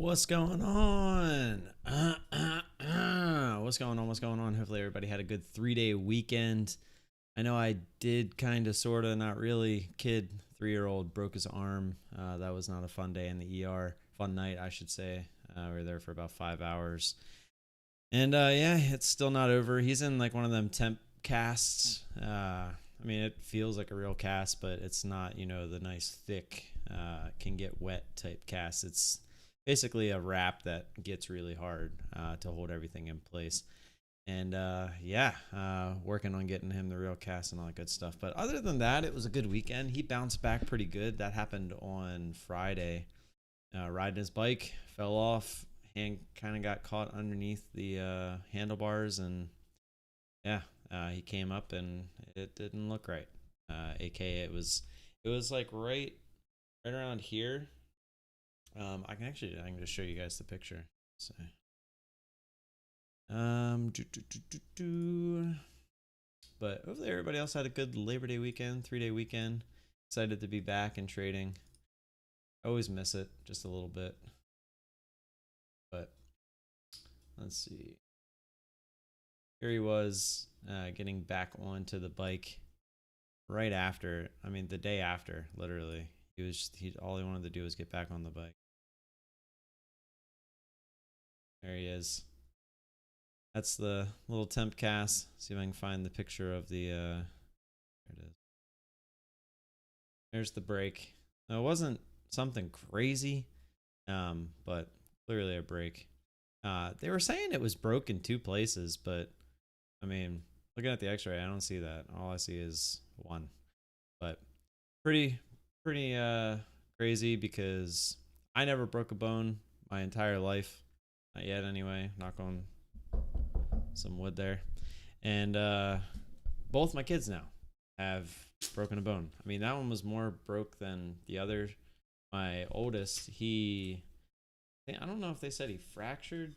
What's going on? What's going on? What's going on? Hopefully everybody had a good 3-day weekend. I know I did kind of, sort of, not really. Kid, 3-year-old, broke his arm. That was not a fun day in the ER. Fun night, I should say. We were there for about 5 hours. And yeah, it's still not over. He's in like one of them temp casts. I mean, it feels like a real cast, but it's not, the nice, thick, can get wet type cast. It's basically a wrap that gets really hard to hold everything in place. And yeah, working on getting him the real cast and all that good stuff. But other than that, it was a good weekend. He bounced back pretty good. That happened on Friday. Riding his bike, fell off, hand kind of got caught underneath the handlebars, and yeah, he came up and it didn't look right. AKA it was like right around here. I can just show you guys the picture. So, but hopefully everybody else had a good Labor Day weekend, 3-day weekend. Excited to be back in trading. I always miss it just a little bit. But let's see. Here he was getting back onto the bike right after. I mean, the day after, literally. All he wanted to do was get back on the bike. There he is. That's the little temp cast. See if I can find the picture of the. There it is. There's the break. Now, it wasn't something crazy, but clearly a break. They were saying it was broke in 2 places, but I mean, looking at the X-ray, I don't see that. All I see is 1. But pretty crazy, because I never broke a bone my entire life. Not yet, anyway. Knock on some wood there. And both my kids now have broken a bone. I mean, that one was more broke than the other. My oldest, I don't know if they said he fractured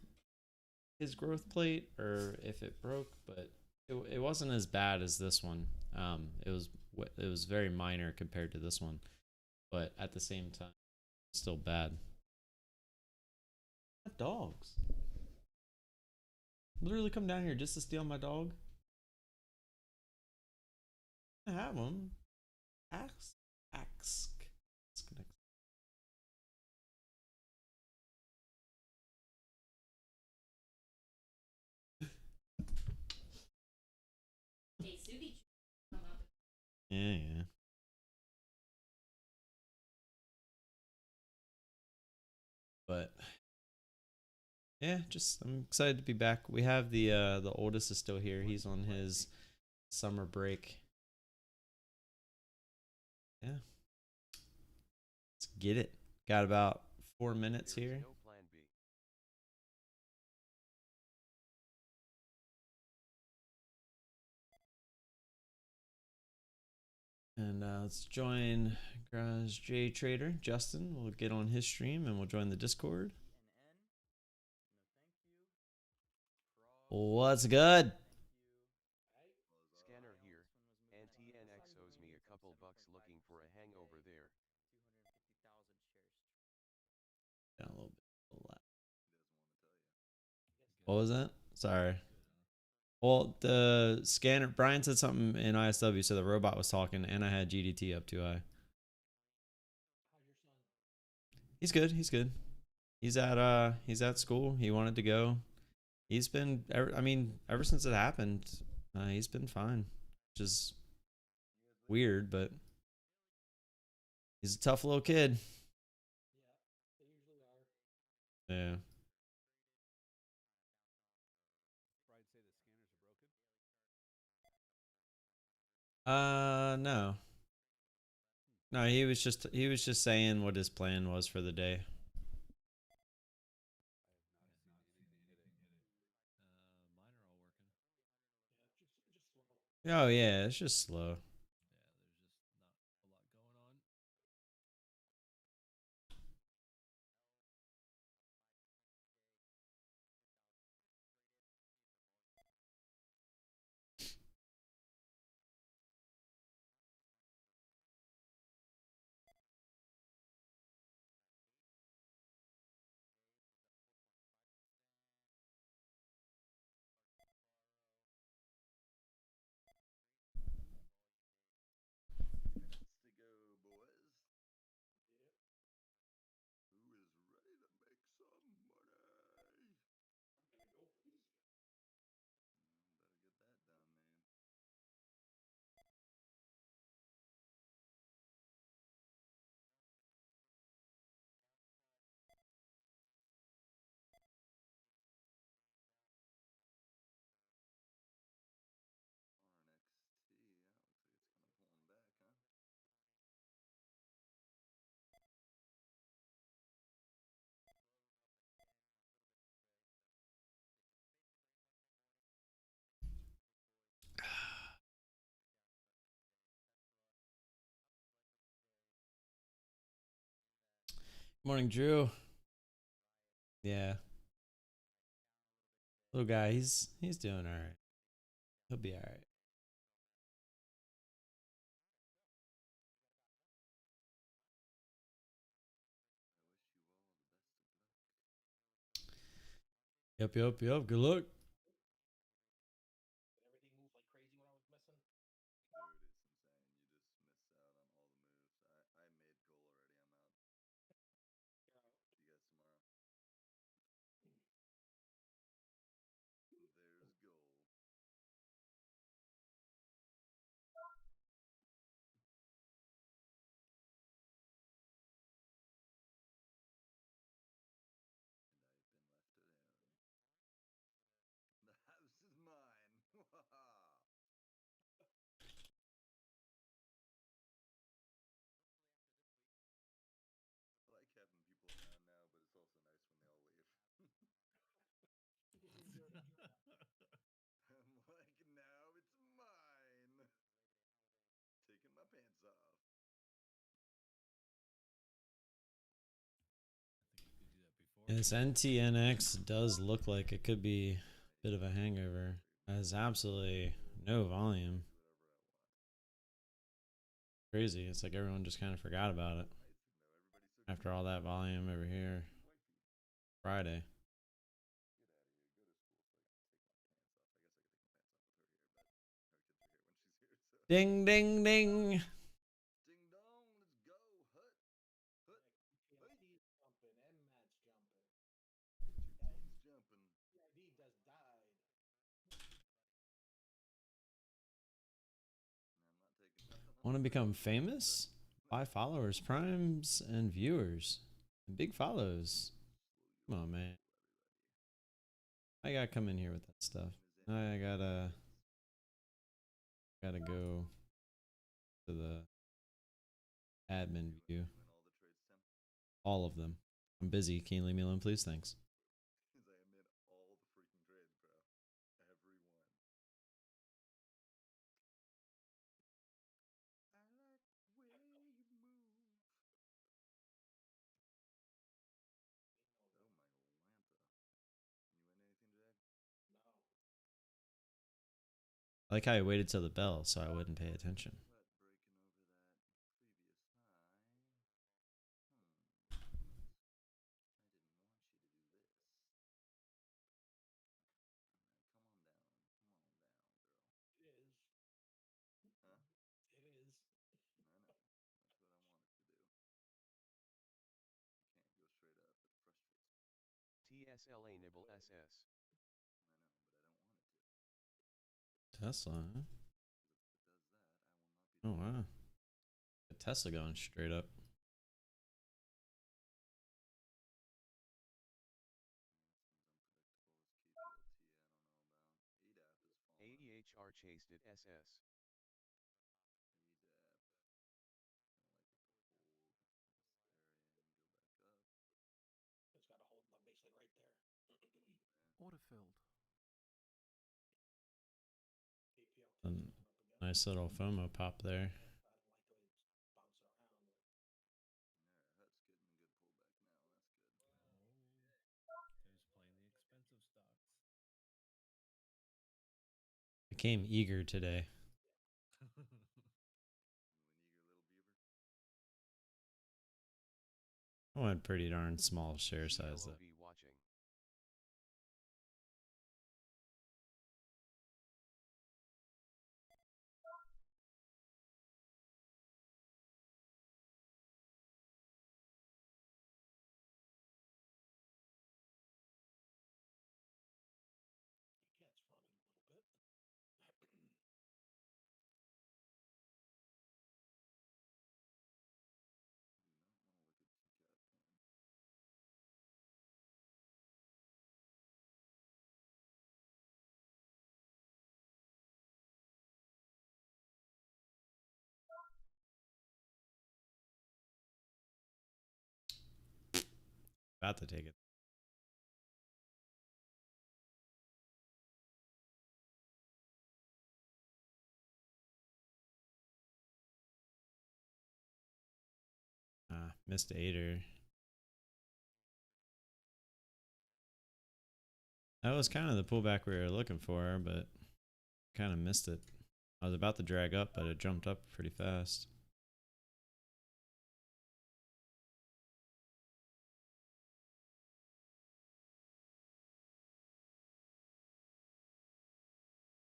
his growth plate or if it broke, but it wasn't as bad as this one. It was very minor compared to this one, but at the same time, still bad. Dogs literally come down here just to steal my dog. I have them. Ask. Yeah. But yeah, I'm excited to be back. We have the oldest is still here. He's on his summer break. Yeah. Let's get it. Got about 4 minutes here. And let's join Garage J Trader. Justin will get on his stream and we'll join the Discord. What's good? Scanner here, and TNX owes me a couple bucks looking for a hangover there. Got a little bit. What was that? Sorry. Well, the scanner, Brian said something in ISW, so the robot was talking, and I had GDT up too high. He's good. He's at school. He wanted to go. He's been, I mean, ever since it happened, he's been fine. Which is weird, but he's a tough little kid. Yeah. No. No, he was just saying what his plan was for the day. Oh yeah, it's just slow. Morning, Drew. Yeah, little guy. He's doing all right. He'll be all right. Yep, yep, yep. Good luck. This NTNX does look like it could be a bit of a hangover. It has absolutely no volume. Crazy. It's like everyone just kind of forgot about it after all that volume over here Friday. Ding, ding, ding. Want to become famous? Buy followers, primes, and viewers. And big follows. Come on, man. I gotta come in here with that stuff. I gotta go to the admin view. All of them. I'm busy. Can you leave me alone, please? Thanks. I like how I waited till the bell so I wouldn't pay attention. TSLA nibble SS. Tesla, huh? Oh, wow. A Tesla going straight up. AEHR chased it SS. Order filled. A nice little FOMO pop there. I came eager today. I went pretty darn small share size though. Watching. About to take it. Missed 8er. That was kind of the pullback we were looking for, but kind of missed it. I was about to drag up, but it jumped up pretty fast.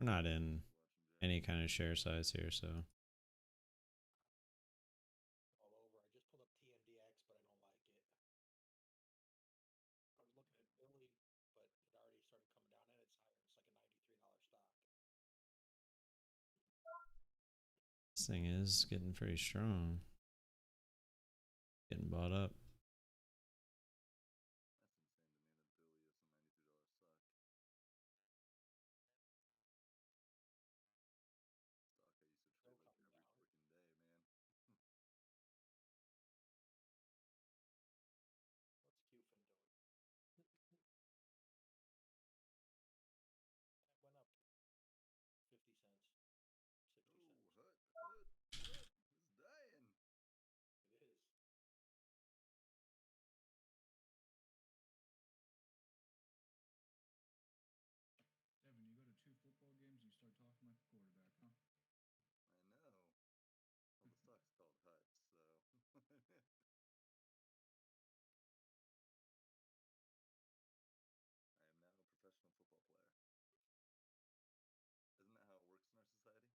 We're not in any kind of share size here, so. All over. I just pulled up TNDX, but I don't like it. I was looking at Billy, but it already started coming down and it's higher. It's like a $93 stock. This thing is getting pretty strong. Getting bought up. Still coming down. What's QFIN doing? It went up 50 cents, 60 cents. This is dying. It is. Devin, you go to 2 football games and you start talking like a quarterback, huh? I know. Well, the stock's called HUT, so. I am now a professional football player. Isn't that how it works in our society?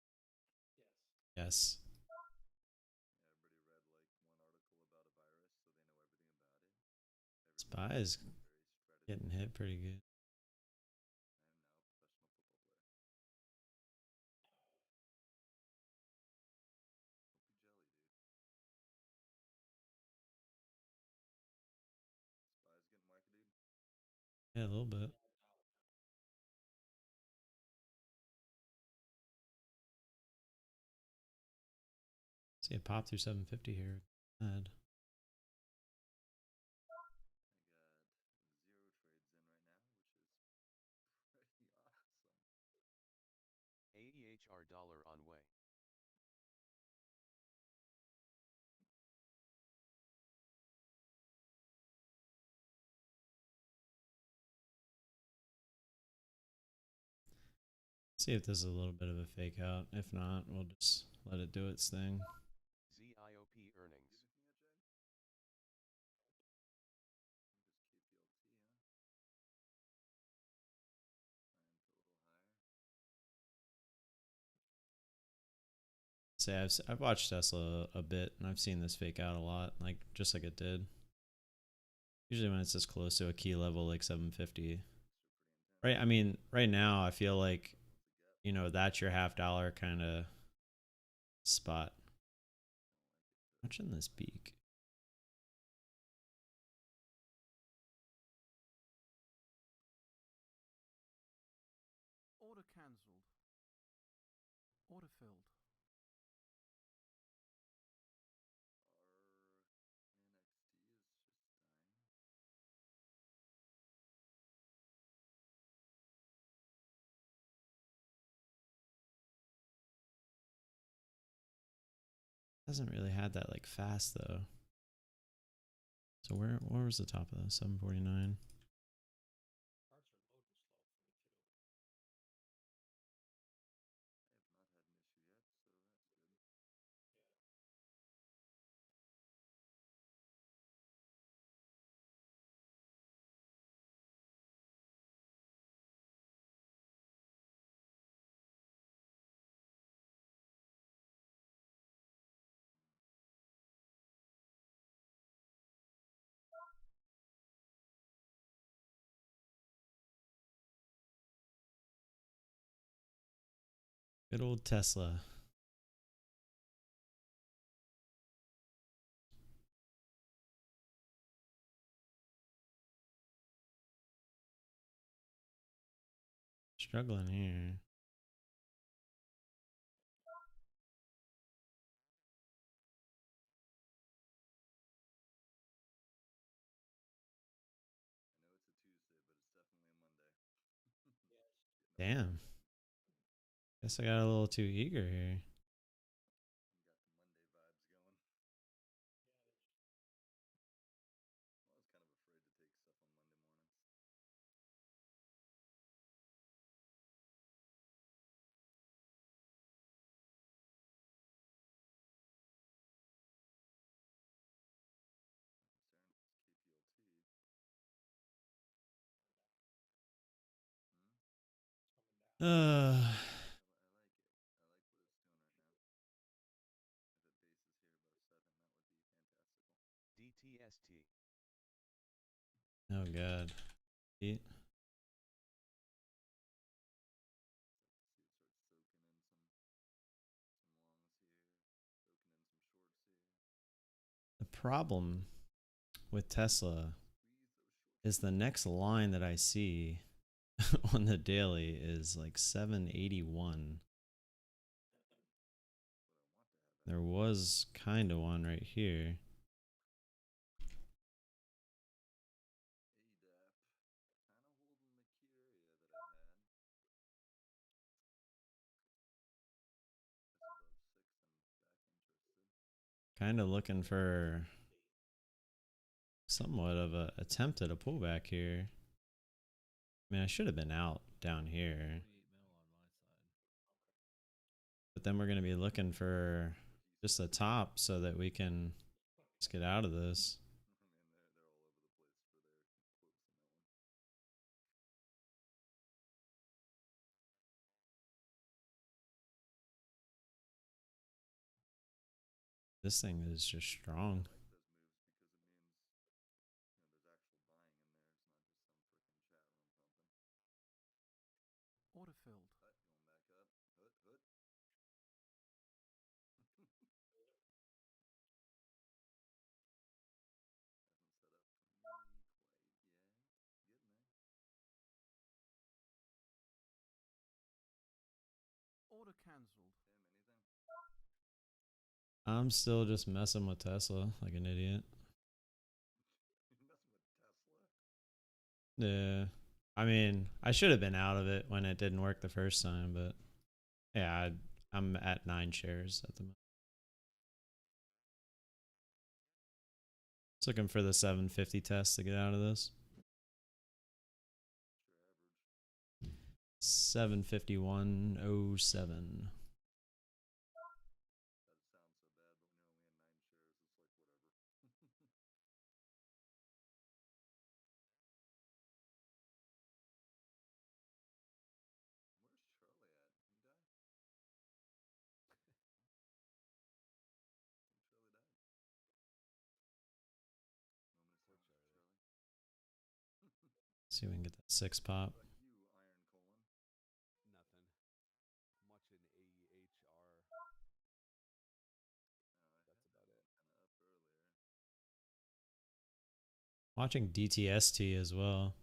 Yes. Yes. Yeah, everybody read like one article about a virus, so they know everything about it. SPI is getting hit pretty good. I am now a professional football player. SPI's getting marketed. Yeah, a little bit. See it pop through 750 here. Bad. I got 0 trades in right now, which is pretty awesome. AEHR dollar on way. See if this is a little bit of a fake out. If not, we'll just let it do its thing. ZIOP earnings. Say I've watched Tesla a bit and I've seen this fake out a lot, like just like it did. Usually when it's this close to a key level like 750. Right, I mean, right now I feel like, you know, that's your $0.50 kind of spot. Watching this peak. Order cancelled. Order filled. Hasn't really had that like fast though. So where was the top of that? 749. Charts are loading slow for me too. Good old Tesla. Struggling here. Yes. Damn. Guess I got a little too eager here. Uh, DTST. oh god. Eat. The problem with Tesla is the next line that I see on the daily is like 781. There was kind of one right here. Kind of looking for somewhat of a attempt at a pullback here. I mean, I should have been out down here. But then we're going to be looking for just the top so that we can just get out of this. This thing is just strong. Order filled. Order cancelled. I'm still just messing with Tesla like an idiot. Yeah. I mean, I should have been out of it when it didn't work the first time, but yeah, I'm at 9 shares at the moment. Just looking for the 750 test to get out of this. 751.07. See if we can get that 6 pop. Nothing. Watching AEHR. That's about it. Watching DTST as well.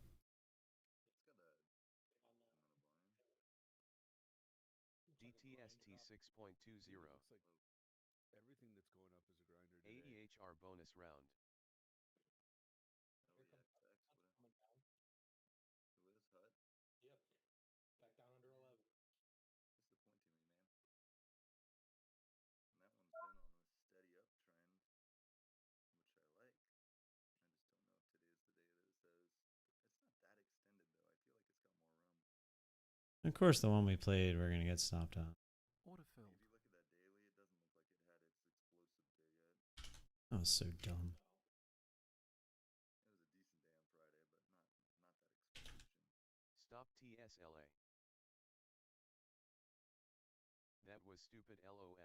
DTST 6.20. Looks like everything that's going up is a grinder today. AEHR bonus round. Here comes coming down. Who is Hut? Yep. Back down under 11. Disappointing me, man. And that one's been on a steady uptrend, which I like. I just don't know if today is the day that it says. It's not that extended though. I feel like it's got more room. Of course, the one we played, we're going to get stopped on. Order filled. If you look at that daily, it doesn't look like it had its explosive day yet. That was so dumb. It was a decent day on Friday, but not that explosion. Stop TSLA. That was stupid LOL.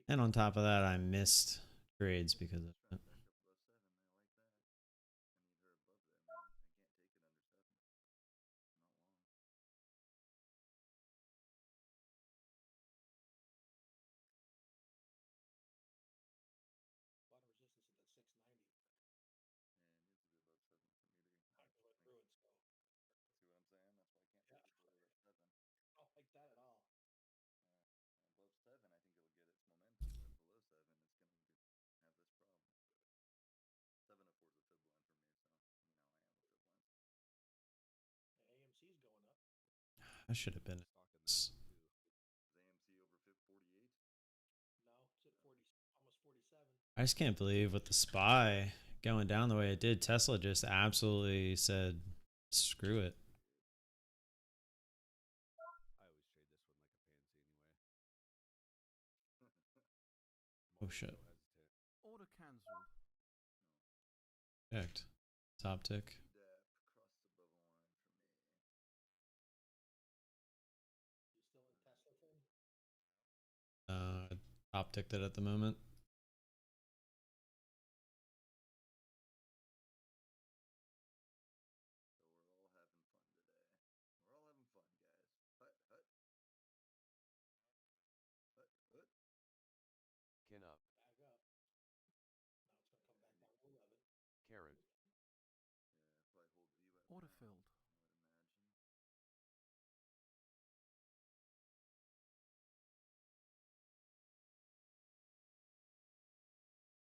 And on top of that, I missed trades because of it. Back up above 7. I like that. I need her above there, man. I can't take it under 7. Bottom resistance at that 690. Yeah, it needs to be above 7 for me to. I blew it through it, so. See what I'm saying? That's why I can't take it below that 7. I don't like that at all. Above 7, I think it'll get its momentum, but below 7, it's gonna have this problem. 704 is a fib line for me, so The AMC's going up. I should have been. is AMC over fib 48? No, it's at 40, almost 47. I just can't believe with the SPI going down the way it did, Tesla just absolutely said, screw it. I always trade this one like a pansy anyway. Oh shit. Order cancelled. Checked. Top tick. Top ticked it at the moment. So we're all having fun today. We're all having fun, guys. Hut, hut. Hut, hut. Kin up. Back up. Now it's going to come back down to 11. Carrot. Yeah, probably hold VWAP Order now, filled. I would imagine.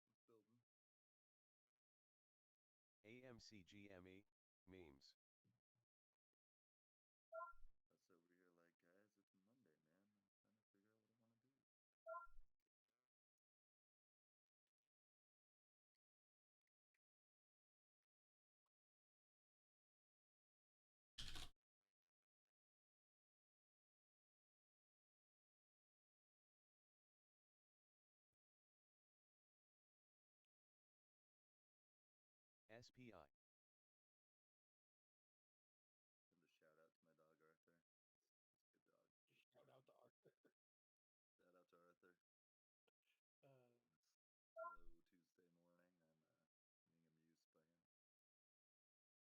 It's building. AMCGME. Memes. That's over here like, guys, it's Monday, man. I'm trying to figure out what I want to do. SPI. Send a shout out to my dog, Arthur. He's a good dog. Shout out to Arthur. Shout out to Arthur. Uh, Slow Tuesday morning. I'm being amused by him.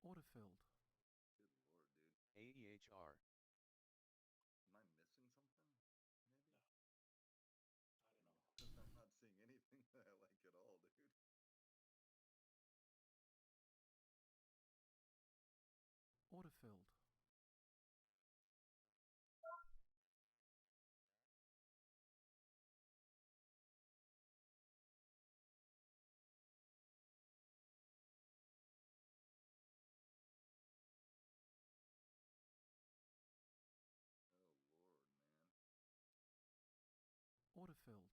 Order filled. Good lord, dude. AEHR. Am I missing something? Maybe? not at all. I'm not seeing anything that I like at all, dude. Order filled. Oh lord, man. Order filled.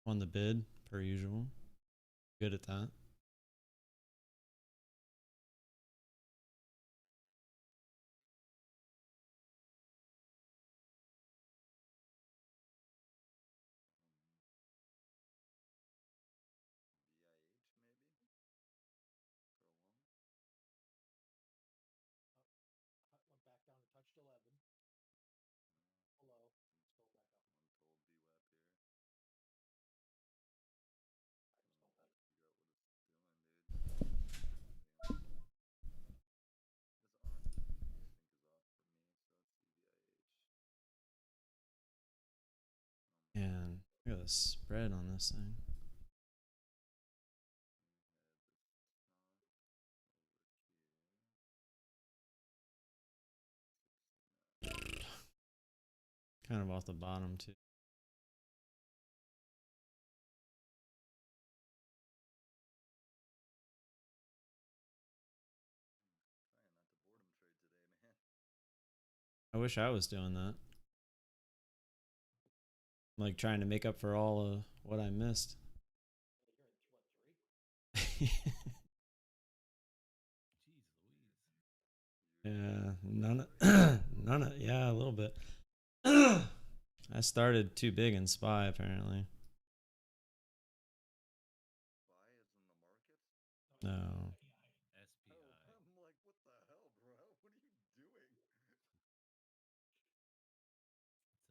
On the bid, per usual. Good at that. VIH maybe? For a long? Went back down and touched 11. Hello. It's going back up. Untold VWAP here. I just don't Figure like out it. what it's doing, dude. This arm, I think, is off for me, so let's see VIH. And look at the spread on this thing. Kind of off the bottom too. Trying not to boredom trade today, man. I wish I was doing that. Like trying to make up for all of what I missed. You're in, what, 3? Jeez Louise. Yeah, none of, yeah, a little bit. I started too big in SPY apparently. SPY is in the market? No. SPI. Oh, I'm like, what the hell, bro? What are you doing?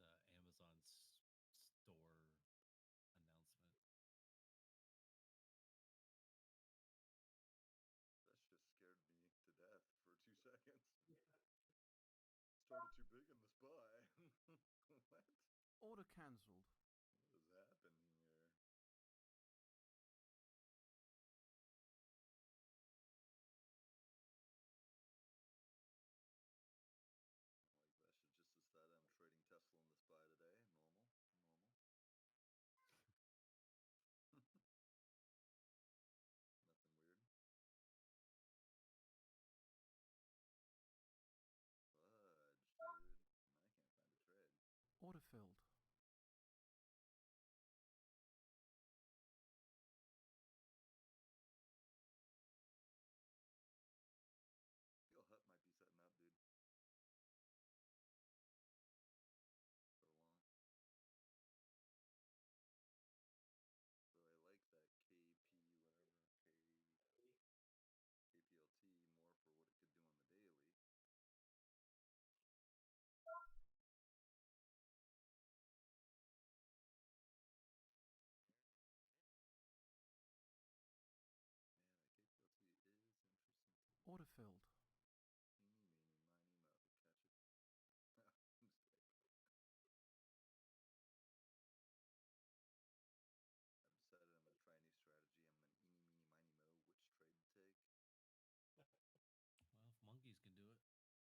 It's a Amazon store announcement. That just scared me to death for 2 seconds. Started too big in the SPY. What? Order cancelled. What is happening here? Like, I should just decide I'm trading Tesla in the SPY today. Normal. Nothing weird. Fudge, dude. Now I can't find a trade. Order filled. Feel Hut might be setting up, dude.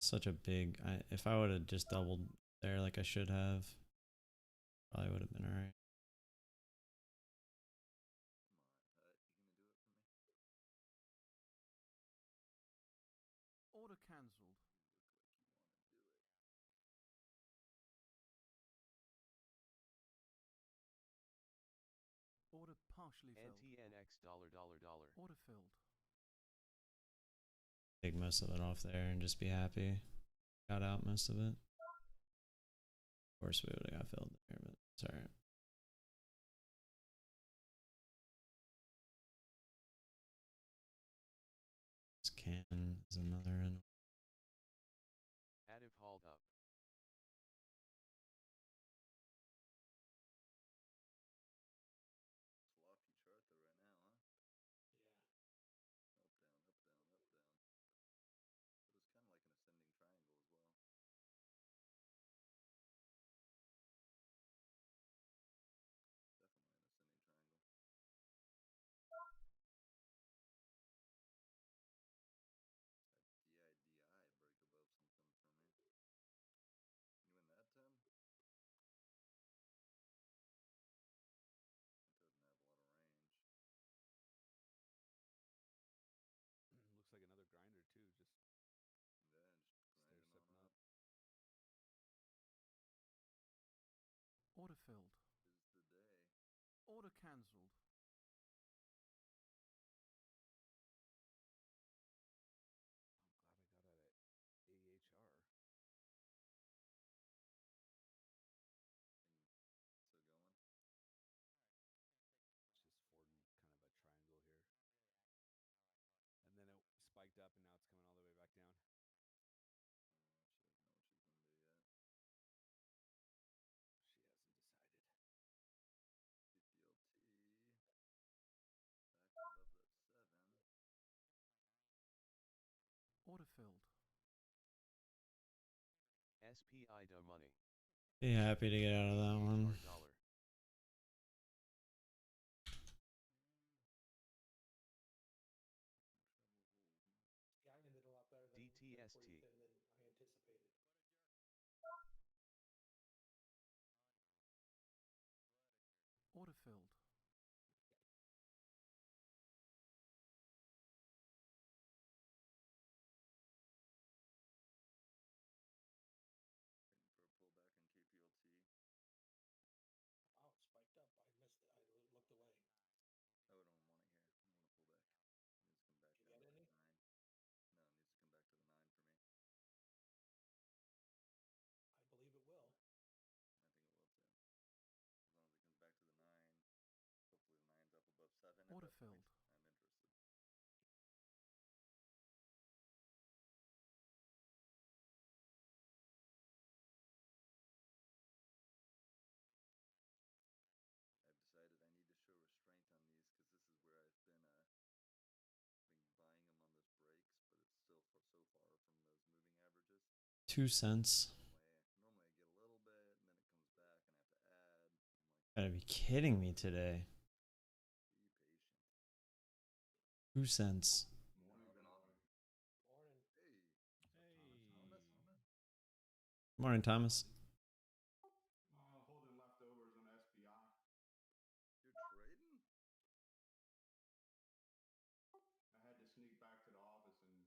Such a big. If I would have just doubled there like I should have, probably would have been alright. Order cancelled. Order partially filled. NTNX $. Order filled. Take most of it off there and just be happy. Got out most of it. Of course, we would have got filled there, but it's alright. This can is another. Additive hauled up. Sloppy chart though right now, huh? Order filled. Order cancelled. I'm glad I got out at AEHR. Spiked up and now it's coming all the way back down. She doesn't know what she's gonna do yet. She hasn't decided. TTLT back above that 7. Order filled. SPI do money. Be happy to get out of that one. $. Yeah, I ended a lot better than DTST. than I anticipated. Order filled. Wow, it spiked up. I missed it. I looked away. Oh, I don't want it here. I want to pull back. It needs to come back Did you down get to any? the 9. No, it needs to come back to the 9 for me. I believe it will. I think it will too. As long as it comes back to the 9, hopefully the 9's up above 7 at Order that point. filled. I'm interested. I've decided I need to show restraint on these because this is where I've been buying them on those breaks, but it's still so far from those moving averages. 2 cents. Normally I get a little bit and then it comes back and I have to add. I'm like, Gotta be kidding me today. be patient. 2 cents. Morning. Morning. Hey. Morning, Thomas. Holding leftovers on SPI. You're trading? I had to sneak back to the office and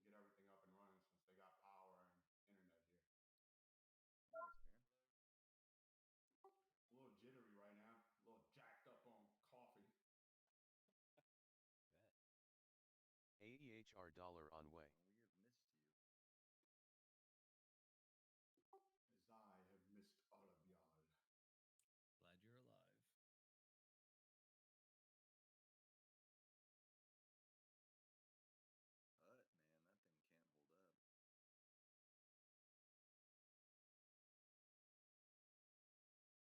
get everything up and running since they got power and internet here. Nice, man. A little jittery right now. A little jacked up on coffee. AEHR $ on way. We have missed you. As I have missed all of y'all. Glad you're alive. Man,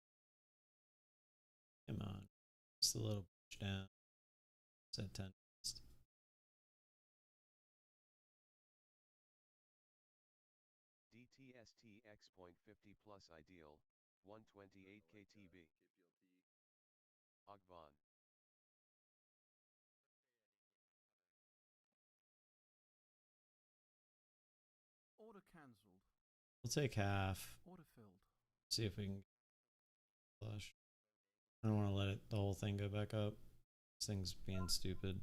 that thing can't hold up. Come on. Just a little push down. It's at 10. DTST X.50 plus ideal, 128 KTB. KPLT. Ogban. Order cancelled. cancelled. We'll take half. Order filled. See if we can flush. I don't want to let it the whole thing go back up. This thing's being stupid.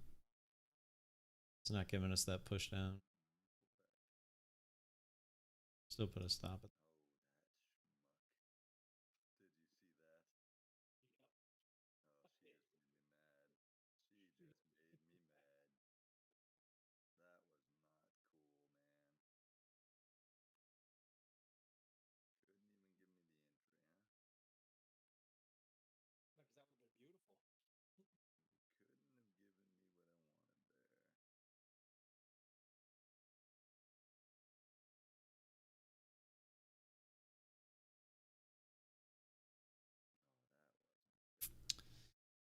It's not giving us that push down. Still put a stop at. Did you see that? Oh, she just made me mad. She just made me mad. That was not cool, man. Couldn't even give me the entry, huh? No, because that would have been beautiful. Couldn't have given me what I wanted there.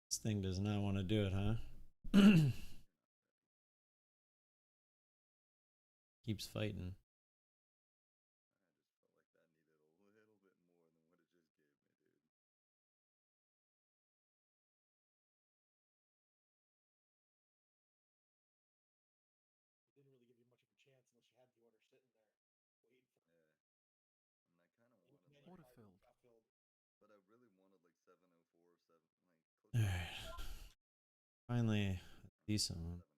This thing does not want to do it, huh? Keeps fighting. I just felt like that needed a little bit more than what it just gave me, dude. It didn't really give you much of a chance unless you had the order sitting there waiting for. Yeah. I mean, I kind of And wanted then like, Order probably filled. got filled. but I really wanted like 704, 7, like close All to right. Finally, a decent one. 707.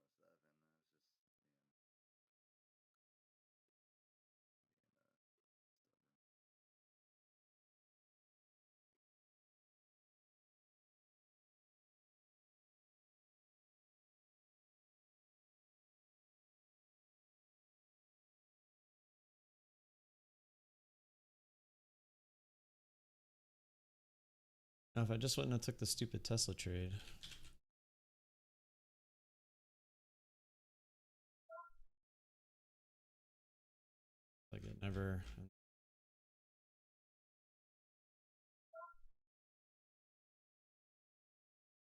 I was just, Now, if I just wouldn't have took the stupid Tesla trade. Like it never.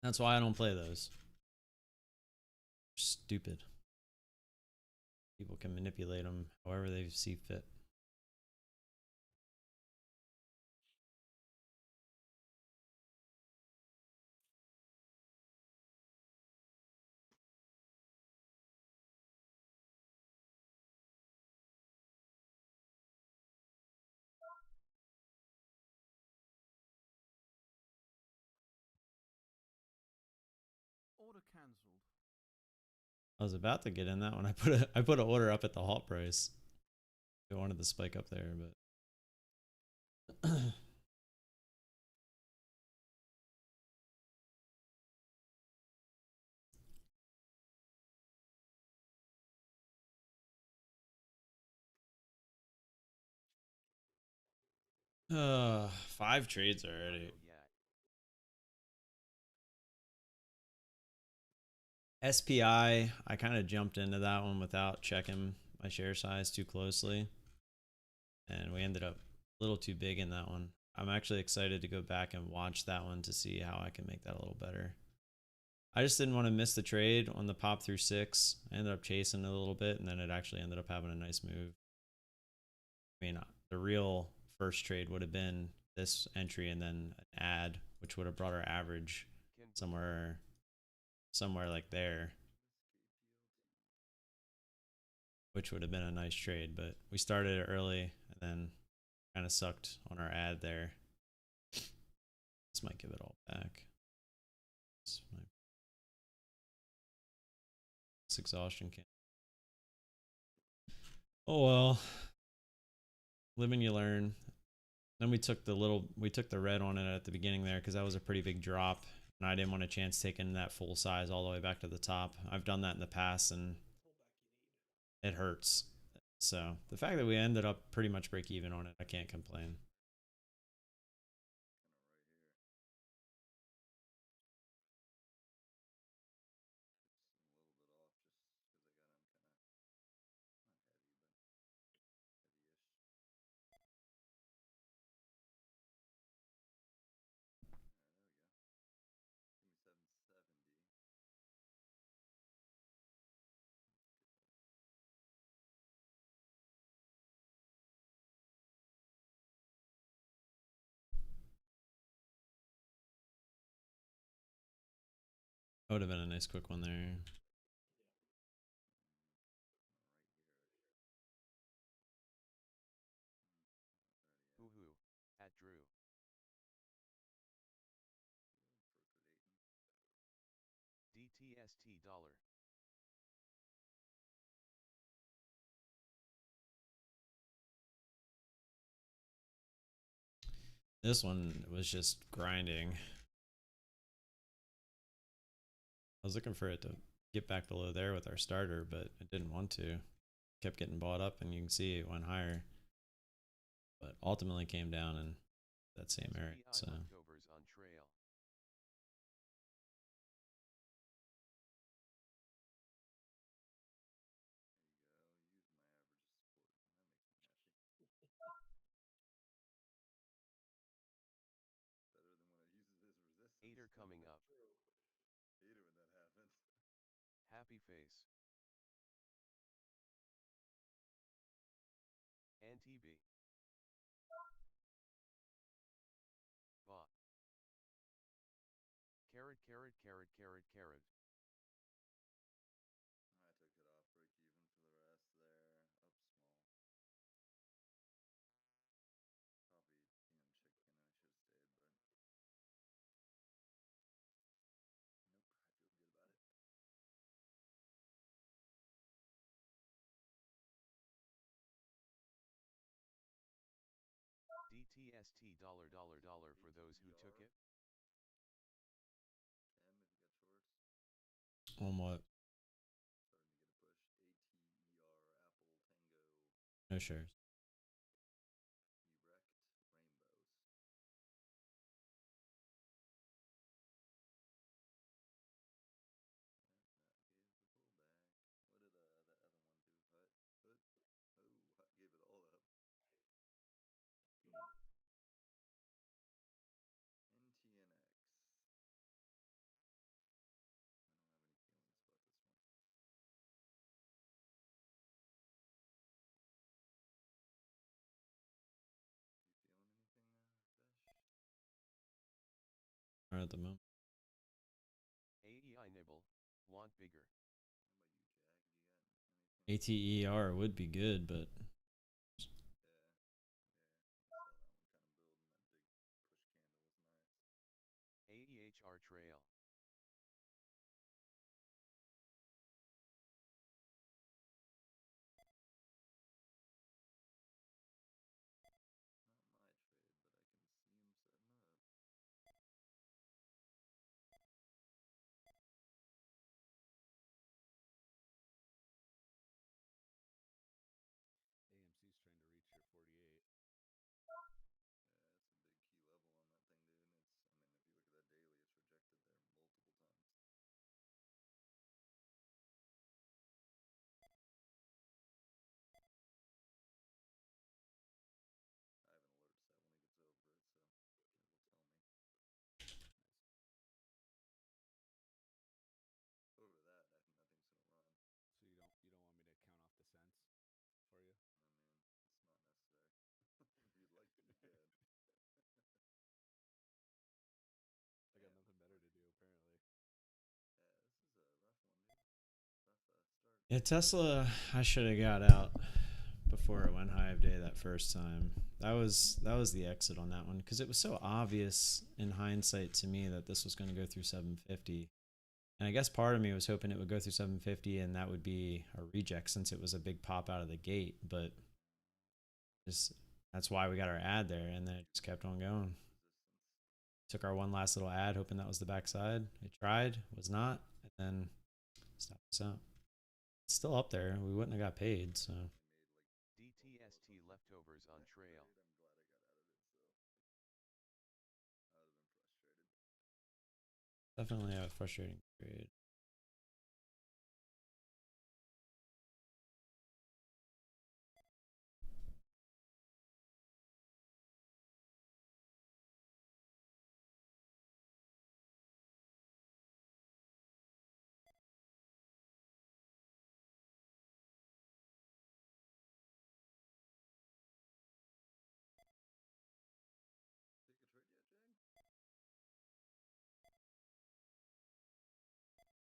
That's why I don't play those. Stupid. People can manipulate them however they see fit. Order cancelled. I was about to get in that one. I put an order up at the halt price. I wanted to spike up there, but five trades already. SPI, I kind of jumped into that one without checking my share size too closely. And we ended up a little too big in that one. I'm actually excited to go back and watch that one to see how I can make that a little better. I just didn't want to miss the trade on the pop through 6. I ended up chasing it a little bit, and then it actually ended up having a nice move. I mean, the real first trade would have been this entry and then an add, which would have brought our average somewhere like there, which would have been a nice trade. But we started it early and then kind of sucked on our ad there. This might give it all back. This exhaustion can. Oh well. Live and you learn. Then we took the red on it at the beginning there because that was a pretty big drop, and I didn't want a chance taking that full size all the way back to the top. I've done that in the past and it hurts. So the fact that we ended up pretty much break even on it, I can't complain. That would have been a nice quick one there. DTST dollar. This one was just grinding. I was looking for it to get back below there with our starter, but it didn't want to. Kept getting bought up, and you can see it went higher. But ultimately came down in that same area. SPI So leftovers on trail. There you go. Use my averages support. That makes me happy. Better than when I use it as resistance. Hater coming up. True. Hate it when that happens. Happy face. NTB. Bot. Carrot, carrot, carrot, carrot, carrot. I took it off break even for the rest there. Up small. Probably PM chicken and I should have stayed, but nope, I feel good about it. DTST dollar dollar dollar for those who took it. Tim, if you got shorts. on what? Starting to get a push. ATER Apple Tango No shares. Erect Rainbows. And that gave the pullback. What did the other one do? Hut? Oh, Hut gave it all up. NTNX. I don't have any feelings about this one. You feeling anything, Vesh? Or at the moment. AEI nibble. Want bigger. How about you, Jag? Do you got anything? ATER would be good, but Yeah. Yeah. I saw that one kind of build and that big push candle was nice. AEHR trail. Not my trade, but I can see him setting up. AMC's trying to reach your 48. Yeah, that's a big key level on that thing, dude. It's, I mean, if you look at that daily, it's rejected there multiple times. I have an alert set when he gets over it, so it'll tell me. Nice. Over that, I think that thing's gonna run. So you don't want me to count off the cents for you? I mean, it's not necessary. If you'd like to, you can. I got Damn, nothing better to do apparently. yeah, this is a rough one, dude. Rough start. yeah, Tesla. I should have got out before it went high of day that first time. That was the exit on that one because it was so obvious in hindsight to me that this was going to go through 750. And I guess part of me was hoping it would go through 750 and that would be a reject since it was a big pop out of the gate. But just that's why we got our ad there, and then it just kept on going. Resistance. Took our one last little ad, hoping that was the backside. It tried, was not, and then stopped us out. It's still up there. We wouldn't have got paid, so. Only made like DTST leftovers on trail. trade. I'm glad I got out of it, so I would have been frustrated. Definitely a frustrating trade. Take a trade yet, Jag?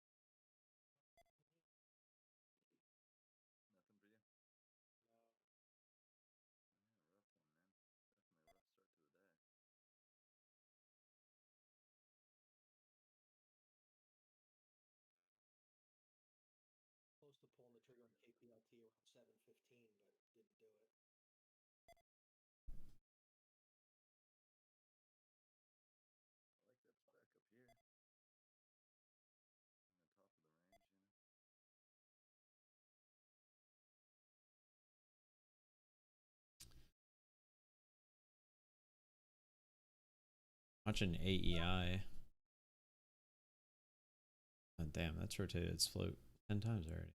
to you around 7:15, but didn't do it. I like that it's back up here. On the top of the range, you know. Watching AEI. Oh, damn, that's rotated its float 10 times already.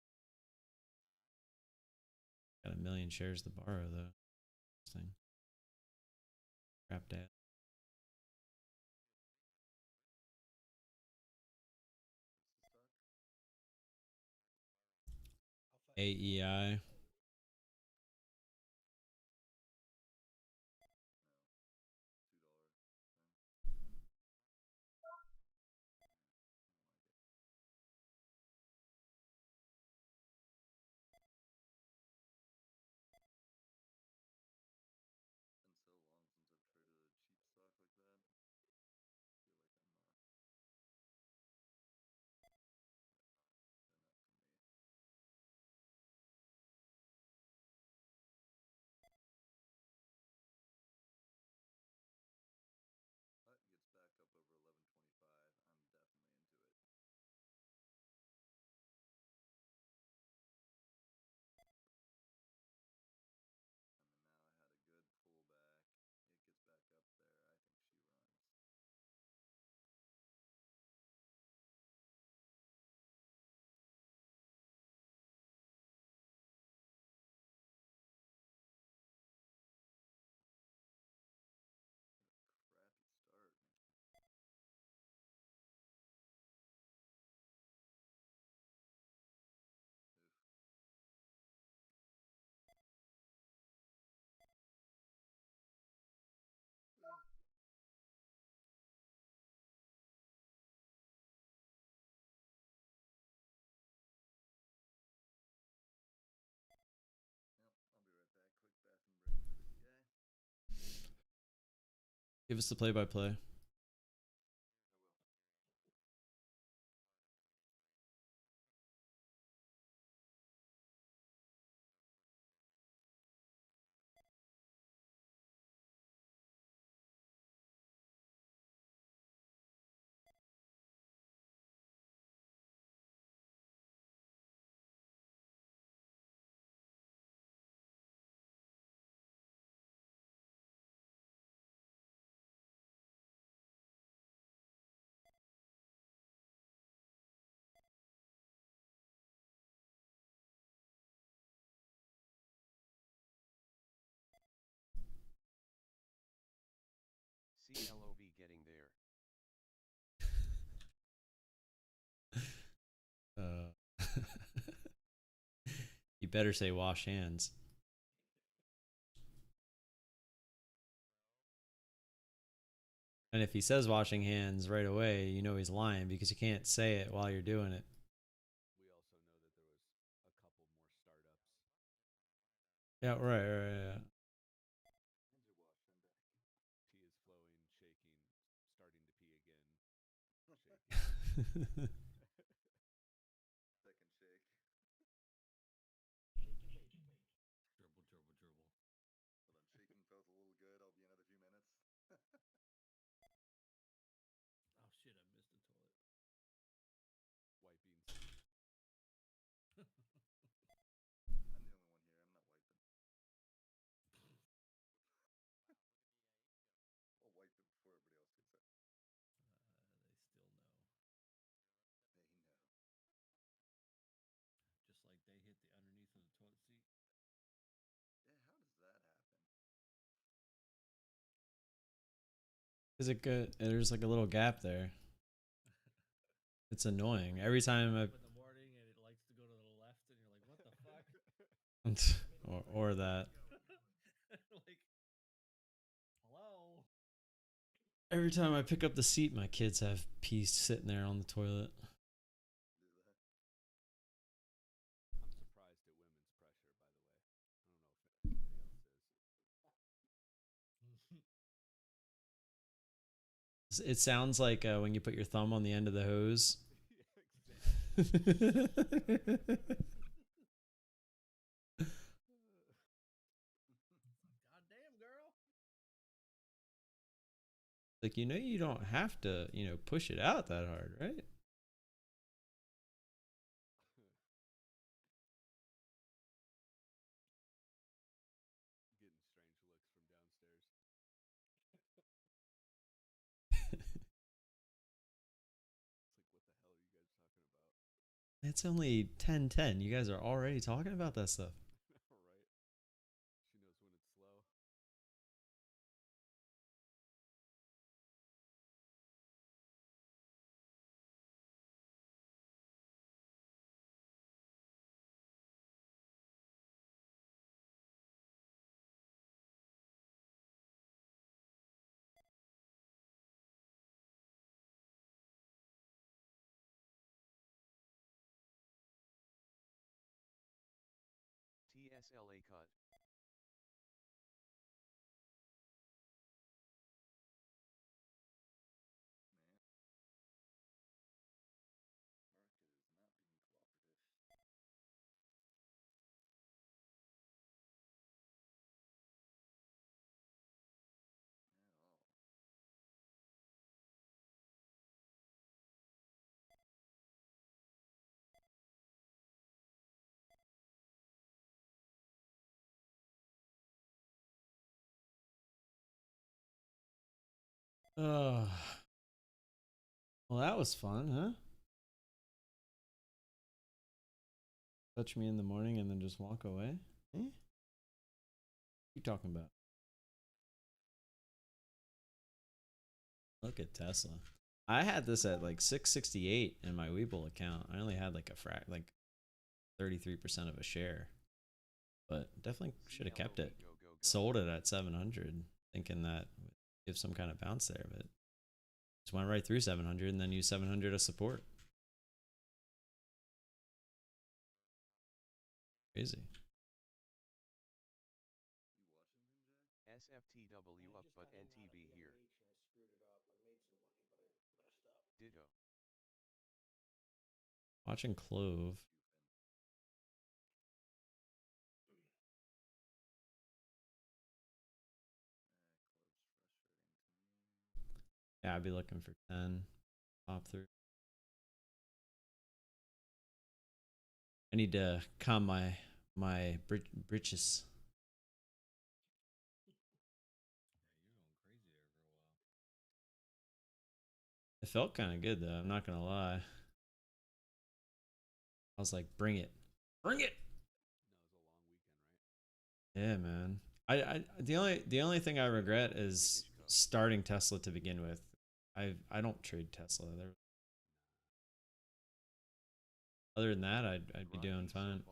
Got a million shares to borrow though. This thing. Crap dad. What's the stock? AEI. No. $2 Give us the play-by-play. CLOV getting there. You better say wash hands. And if he says washing hands right away, you know he's lying because you can't say it while you're doing it. We also know that there was a couple more startups. Yeah, right. Tea is flowing, shaking, starting to pee again. Shaking. Second shake. Dribble. Hold on, shaking felt a little good. I'll be another few minutes. Oh shit, I missed the toilet. Wiping. I'm the only one here. I'm not wiping. I'll wipe it before everybody else gets it. They still know. They know. Just like they hit the underneath of the toilet seat. Yeah, how does that happen? Is it good? There's like a little gap there. It's annoying. Every time I Up in the morning and it likes to go to the left and you're like, what the fuck? or that. Like, hello? Every time I pick up the seat, my kids have pee sitting there on the toilet. Do that. I'm surprised at women's pressure, by the way. I don't know if anybody else is. It sounds like when you put your thumb on the end of the hose. Yeah, exactly. Like, you don't have to, push it out that hard, right? Getting strange looks from downstairs. It's like, what the hell are you guys talking about? It's only 10:10. You guys are already talking about that stuff. Right? She knows when it's slow. TSLA cut. Oh, well, that was fun, huh? Touch me in the morning and then just walk away. Eh? What you talking about? Look at Tesla. I had this at like 668 in my Webull account. I only had like like 33% of a share, but definitely should have kept it. Go, go, go. Sold it at 700, thinking that would give some kind of bounce there, but just went right through 700 and then used 700 as support. Crazy. SFTW up but NTB here. I screwed it up. I made some money, but I messed up. Ditto. Watching Clove. Yeah, I'd be looking for 10. Pop through. I need to calm my britches. It felt kind of good though. I'm not gonna lie. I was like, bring it, bring it. No, it was a long weekend, right? Yeah, man. The only thing I regret is starting Tesla to begin with. I don't trade Tesla. Other than that, I'd be doing fine.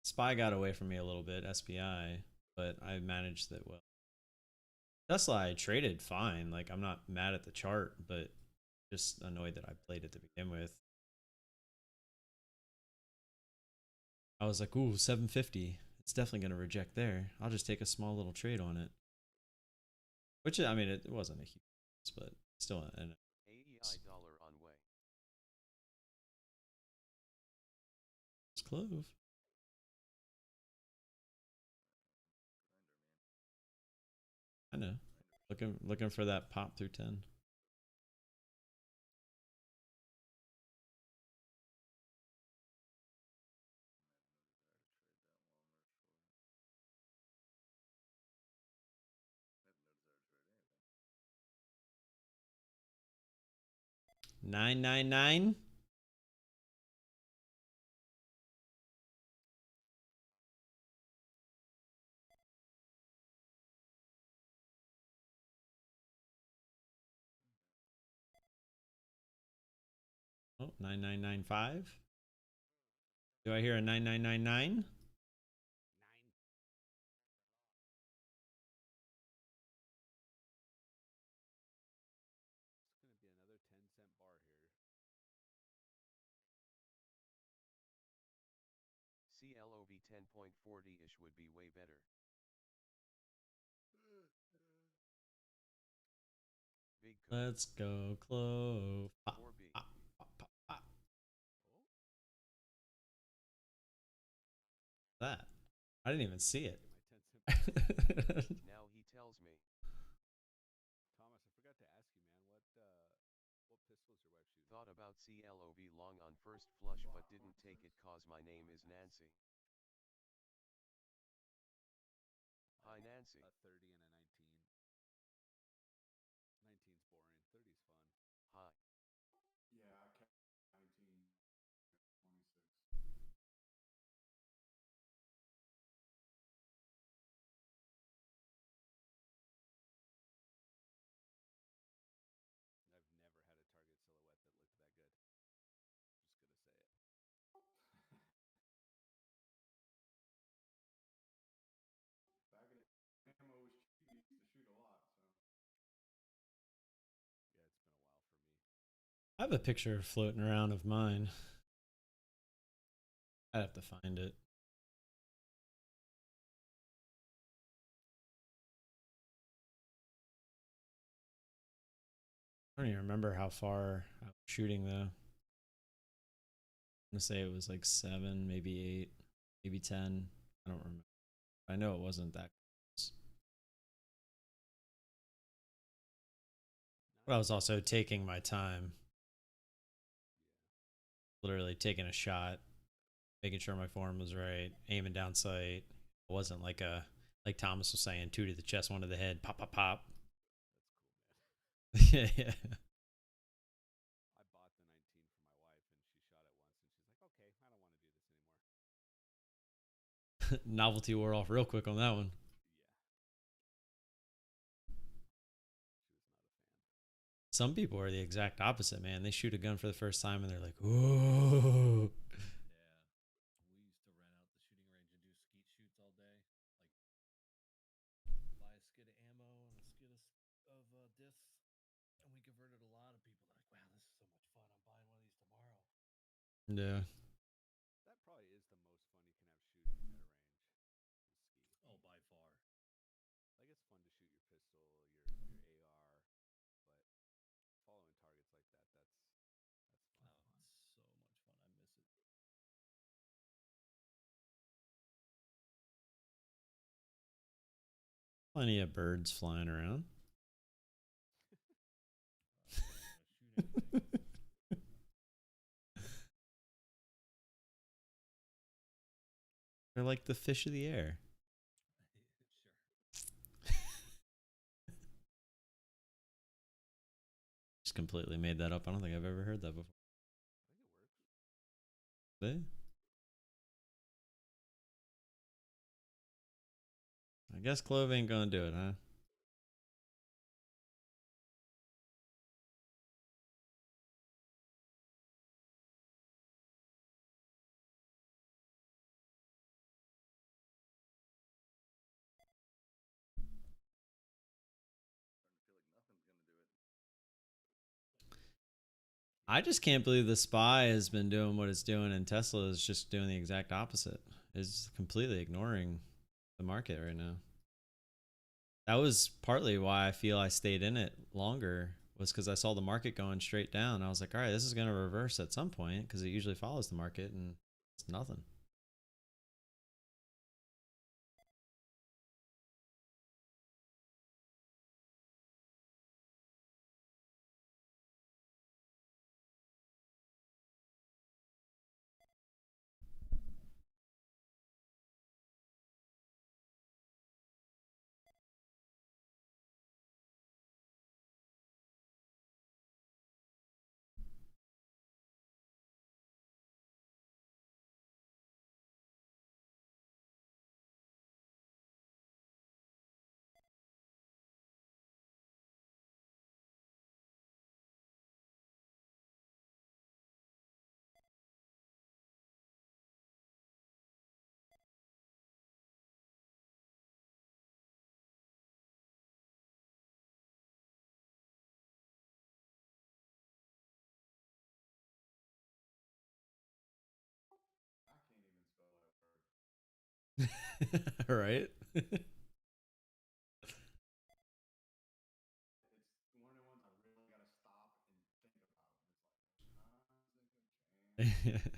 SPI got away from me a little bit, SPI, but I managed it well. Tesla, I traded fine. Like, I'm not mad at the chart, but just annoyed that I played it to begin with. I was like, ooh, 750. It's definitely going to reject there. I'll just take a small little trade on it. Which, I mean, it wasn't a huge, but still an AEI dollar on way. it's Clove. I know. Looking for that pop through 10. $9.99. Oh, 9995. Do I hear a 9999? It's gonna be another 10-cent bar here. CLOV 10.40-ish would be way better. Big code. Let's go, Clove. Pop, 4B. pop, pop, pop, pop. That. I didn't even see it. Get my 10-cent bar. Now he tells Thought about CLOV long on first flush but didn't take it cause my name is Nancy. Hi Nancy. A 30 and a 19. 19's boring. 30's fun. Hi. Yeah, I kept 19, 26. I've never had a target silhouette that looked that good. Just gonna say it. Back in the ammo was cheap, we used to shoot a lot, so. Yeah, it's been a while for me. I have a picture floating around of mine. I'd have to find it. I don't even remember how far I was shooting though. I'm gonna say it was like 7, maybe 8, maybe 10. I don't remember. I know it wasn't that close. But I was also taking my time. Literally taking a shot, making sure my form was right, aiming down sight. It wasn't like Thomas was saying, 2 to the chest, 1 to the head, pop, pop, pop. That's cool, man. Yeah. I bought the 19 for my wife, and she shot it once, and she's like, "Okay, I don't want to do this anymore." Novelty wore off real quick on that one. Yeah. She was not a fan. Some people are the exact opposite, man. They shoot a gun for the first time and they're like, "Whoa." Yeah. We used to rent out the shooting range and do skeet shoots all day. Like, buy a skid of ammo and a skid of discs. And we converted a lot of people. They're like, wow, this is so much fun. I'm buying one of these tomorrow. Yeah. That probably is the most fun you can have shooting at a range. Ski. Oh, by far. Like, it's fun to shoot your pistol, your AR, but following targets like that's fun. Oh, it's so much fun. I miss it. Plenty of birds flying around. I don't wanna shoot anything. They're like the fish of the air. Sure. Just completely made that up. I don't think I've ever heard that before. I think it works. I guess Clove ain't gonna do it, huh? I just can't believe the SPI has been doing what it's doing and Tesla is just doing the exact opposite. It's completely ignoring the market right now. That was partly why I feel I stayed in it longer, was because I saw the market going straight down. I was like, all right, this is going to reverse at some point because it usually follows the market, and it's nothing. I can't even spell that word. Right? It's one of the ones I really gotta stop and think about. It's like,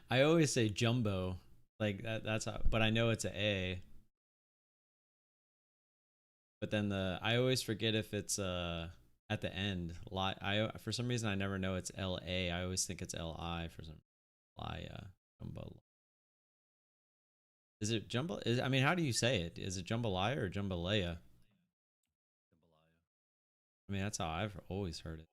I always say jumbo, like that's how, but I know it's a A. But then I always forget if it's at the end. For some reason I never know it's LA. I always think it's LI for some jumbo. Is it jumbo? I mean, how do you say it? Is it jambalaya or jambalaya? I mean, that's how I've always heard it.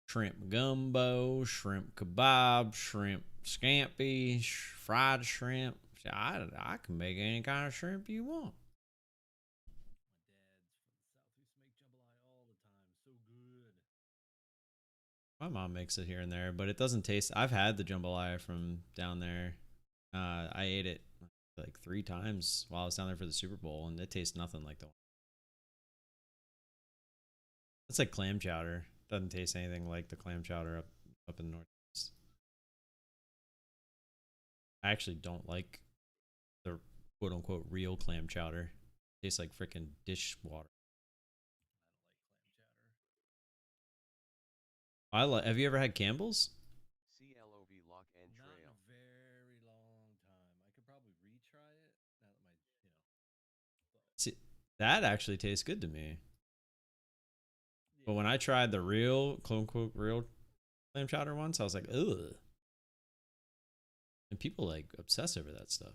Shrimp gumbo, shrimp kebab, shrimp scampi, fried shrimp. I can make any kind of shrimp you want. My mom makes it here and there, but it doesn't taste. I've had the jambalaya from down there. I ate it like 3 times while I was down there for the Super Bowl, and it tastes nothing like the one. It's like clam chowder. Doesn't taste anything like the clam chowder up in the Northeast. I actually don't like the quote unquote real clam chowder. It tastes like freaking dishwater. Have you ever had Campbell's? CLOV lock and Not in trail. a very long time. I could probably retry it now that my, See, that actually tastes good to me. But yeah. when I tried the real, quote unquote, real clam chowder once, I was like, ugh. And people like obsess over that stuff.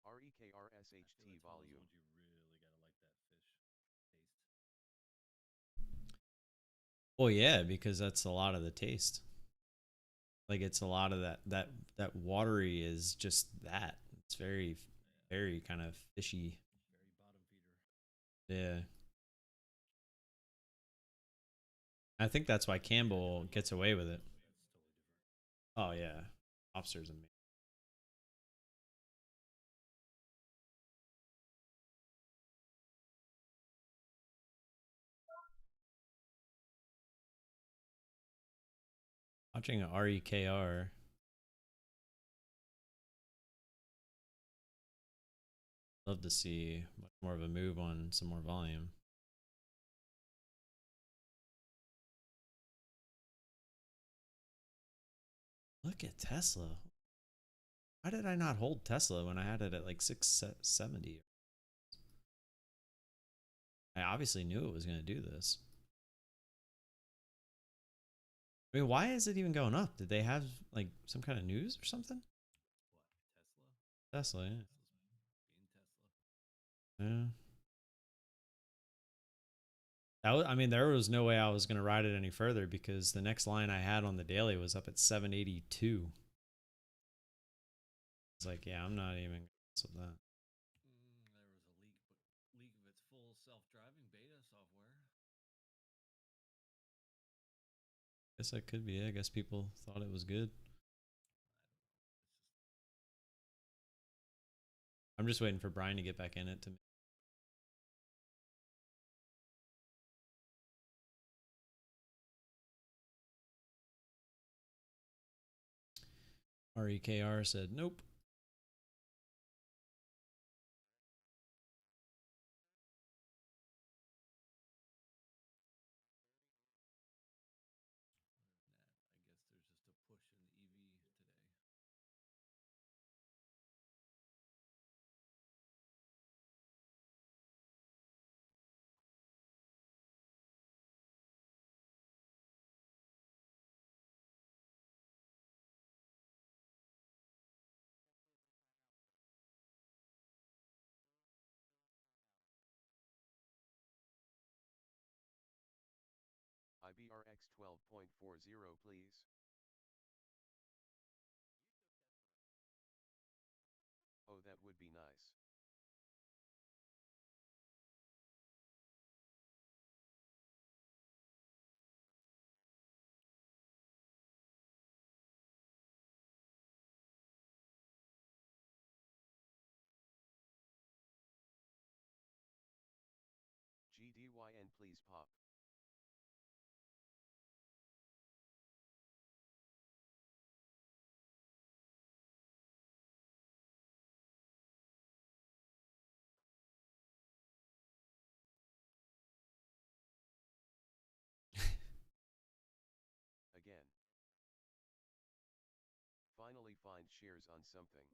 REKRSHT volume. You really gotta like that fish taste. Well, yeah, because that's a lot of the taste. Like it's a lot of that watery is just that. It's very, very kind of fishy. Very bottom feeder. Yeah. I think that's why Campbell gets away with it. That's totally different. Oh yeah, lobster's amazing. Watching a REKR. Love to see much more of a move on some more volume. Look at Tesla. Why did I not hold Tesla when I had it at like 670? I obviously knew it was going to do this. I mean, why is it even going up? Did they have like some kind of news or something? What, Tesla, yeah. Tesla's being Tesla. Yeah. I mean, there was no way I was going to ride it any further because the next line I had on the daily was up at 782. It's like, yeah, I'm not even going to mess with that. There was a leak of its full self-driving beta software. Guess that could be it. I guess people thought it was good. I'm just waiting for Brian to get back in it to. REKR said nope. I guess there's just a push in the EV today. IBRX 12.40 please. Oh, that would be nice. GDYN please pop. Again. Finally find shares on something.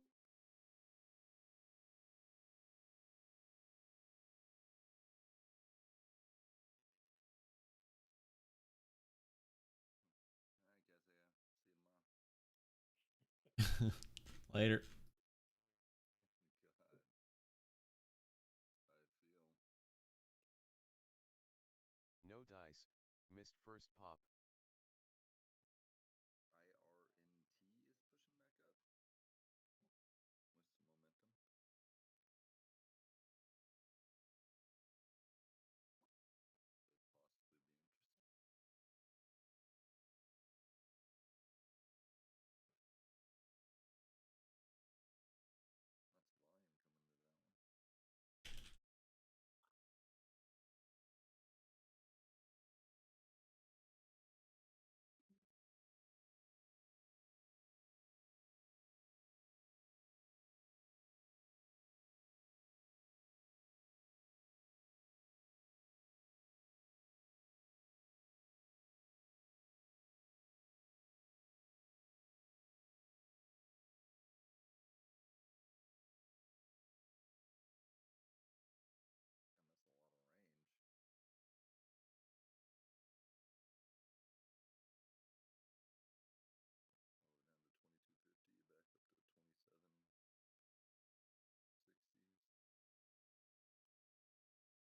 Later. God. I feel. No dice. Missed first pop. IRNT is pushing back up. What's the momentum? Could possibly be interesting. Lots of volume coming into that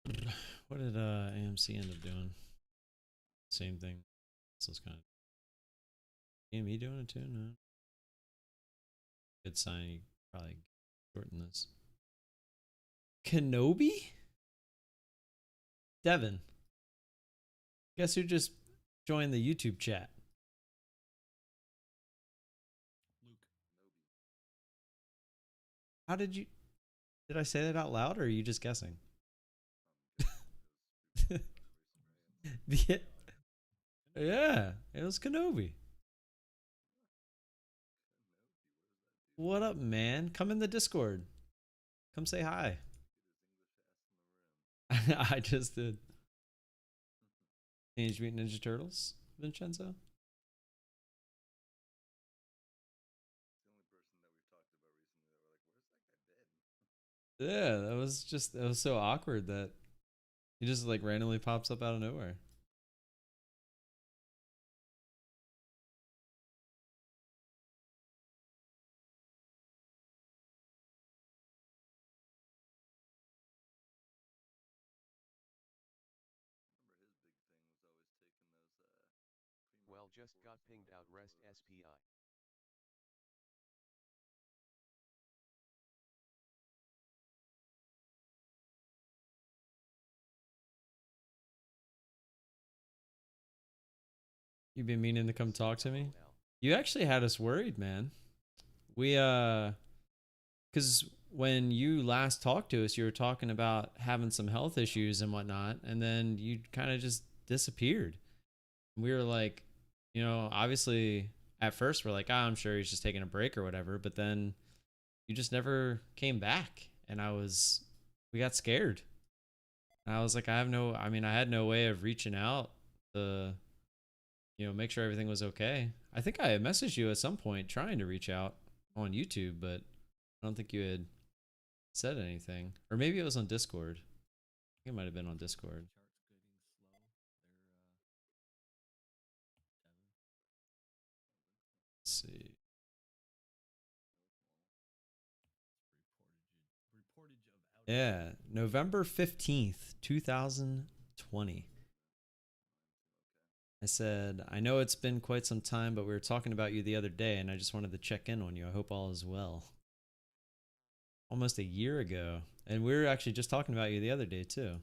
one. What did AMC end up doing? Same thing. So it's kind of AME doing it too. No. Good sign. You probably shorten this. Kenobi? Devin. Guess who just joined the YouTube chat? Luke. How did you... Did I say that out loud or are you just guessing? Yeah, it was Kenobi. What up, man? Come in the Discord. Come say hi. I just did. Teenage Mutant Ninja Turtles, Vincenzo? It's the only person that we've talked about recently that we're like, where's that guy been? Yeah, that was so awkward that he just like randomly pops up out of nowhere. Well, just got pinged out rest SPI. You've been meaning to come talk to me? You actually had us worried, man. We cuz when you last talked to us, you were talking about having some health issues and whatnot, and then you kind of just disappeared. We were like, you know, obviously at first we're like, I'm sure he's just taking a break or whatever, but then you just never came back, and we got scared. And I was like, I had no way of reaching out to, make sure everything was okay. I think I had messaged you at some point trying to reach out on YouTube, but I don't think you had said anything. Or maybe it was on Discord. I think it might have been on Discord. Let's see. Yeah, November 15th, 2020. I said, I know it's been quite some time, but we were talking about you the other day, and I just wanted to check in on you. I hope all is well. Almost a year ago. And we were actually just talking about you the other day, too.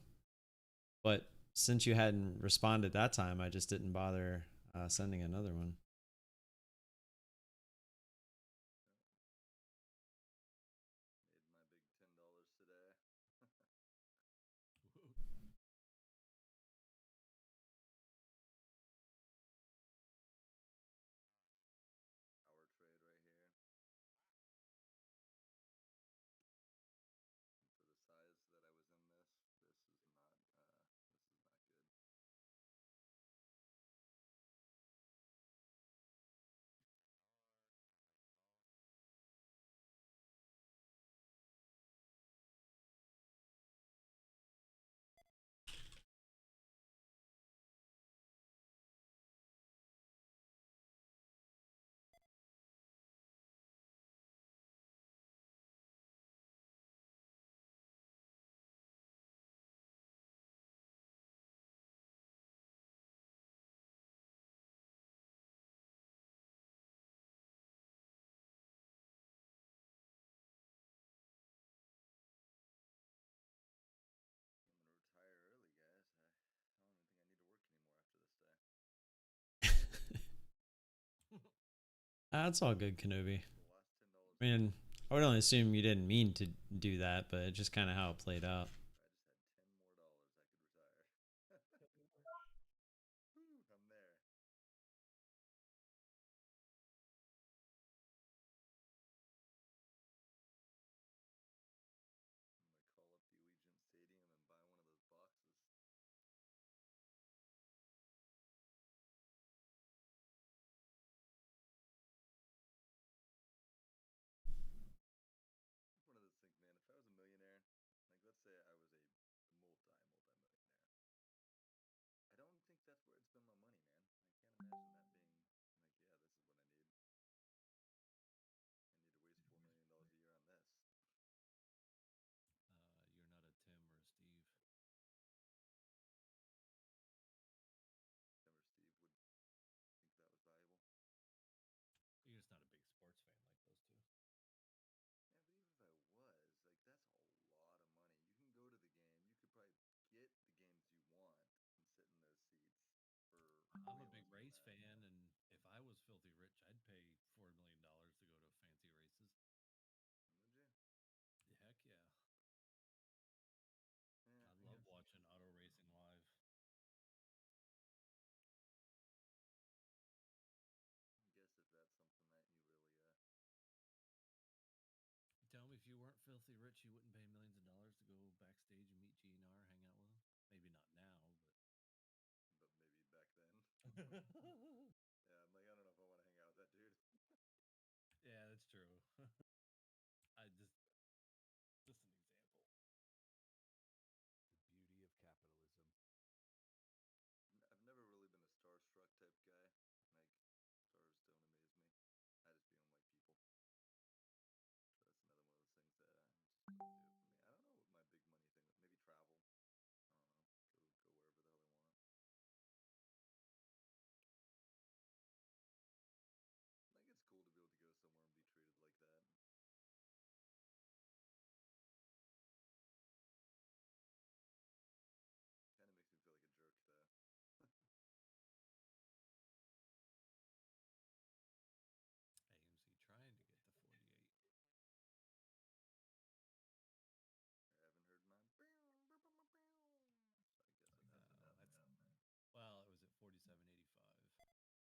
But since you hadn't responded that time, I just didn't bother sending another one. That's all good, Kenobi. The last $10. I mean, I would only assume you didn't mean to do that, but it's just kind of how it played out. If I just had $10 more, I could retire. Whew, I'm there. I'm gonna call up the Allegiant Stadium and buy one of those boxes. It's one of those things, man. If I was a millionaire, like let's say I was a multi-millionaire, I don't think that's where I'd spend my money, man. I can't imagine that being like, yeah, this is what I need. I need to waste $4 million a year on this. You're not a Tim or a Steve. Tim or Steve would think that was valuable. You're just not a big sports fan like those two. Yeah, but even if I was, like, that's a lot of money. You can go to the game. You could probably get the games you want and sit in those seats for I'm way a big less than race that. fan, and if I was filthy rich, I'd pay $4 million to go to fancy races. Would you? Heck yeah. Yeah, I love watching auto racing live. I guess if that's something that you really Tell me, if you weren't filthy rich, you wouldn't pay millions of dollars to go backstage and meet GNR, hang out with him. Maybe not now, but maybe back then. but Yeah, I'm like, I don't know if I want to hang out with that dude. yeah, that's true. I just an example. The beauty of capitalism. I've never really been a starstruck type guy. Like, stars don't amaze me. I just view them like people. So that's another one of those things that just doesn't do it for me. I don't know what my big money thing. Maybe travel. I don't know. Go wherever the hell I want. Like, it's cool to be able to go somewhere and be treated like that. Kind of makes me feel like a jerk, though. AMC trying to get to 48. I haven't heard my. So I guess I'd have to No, up that. well, it was at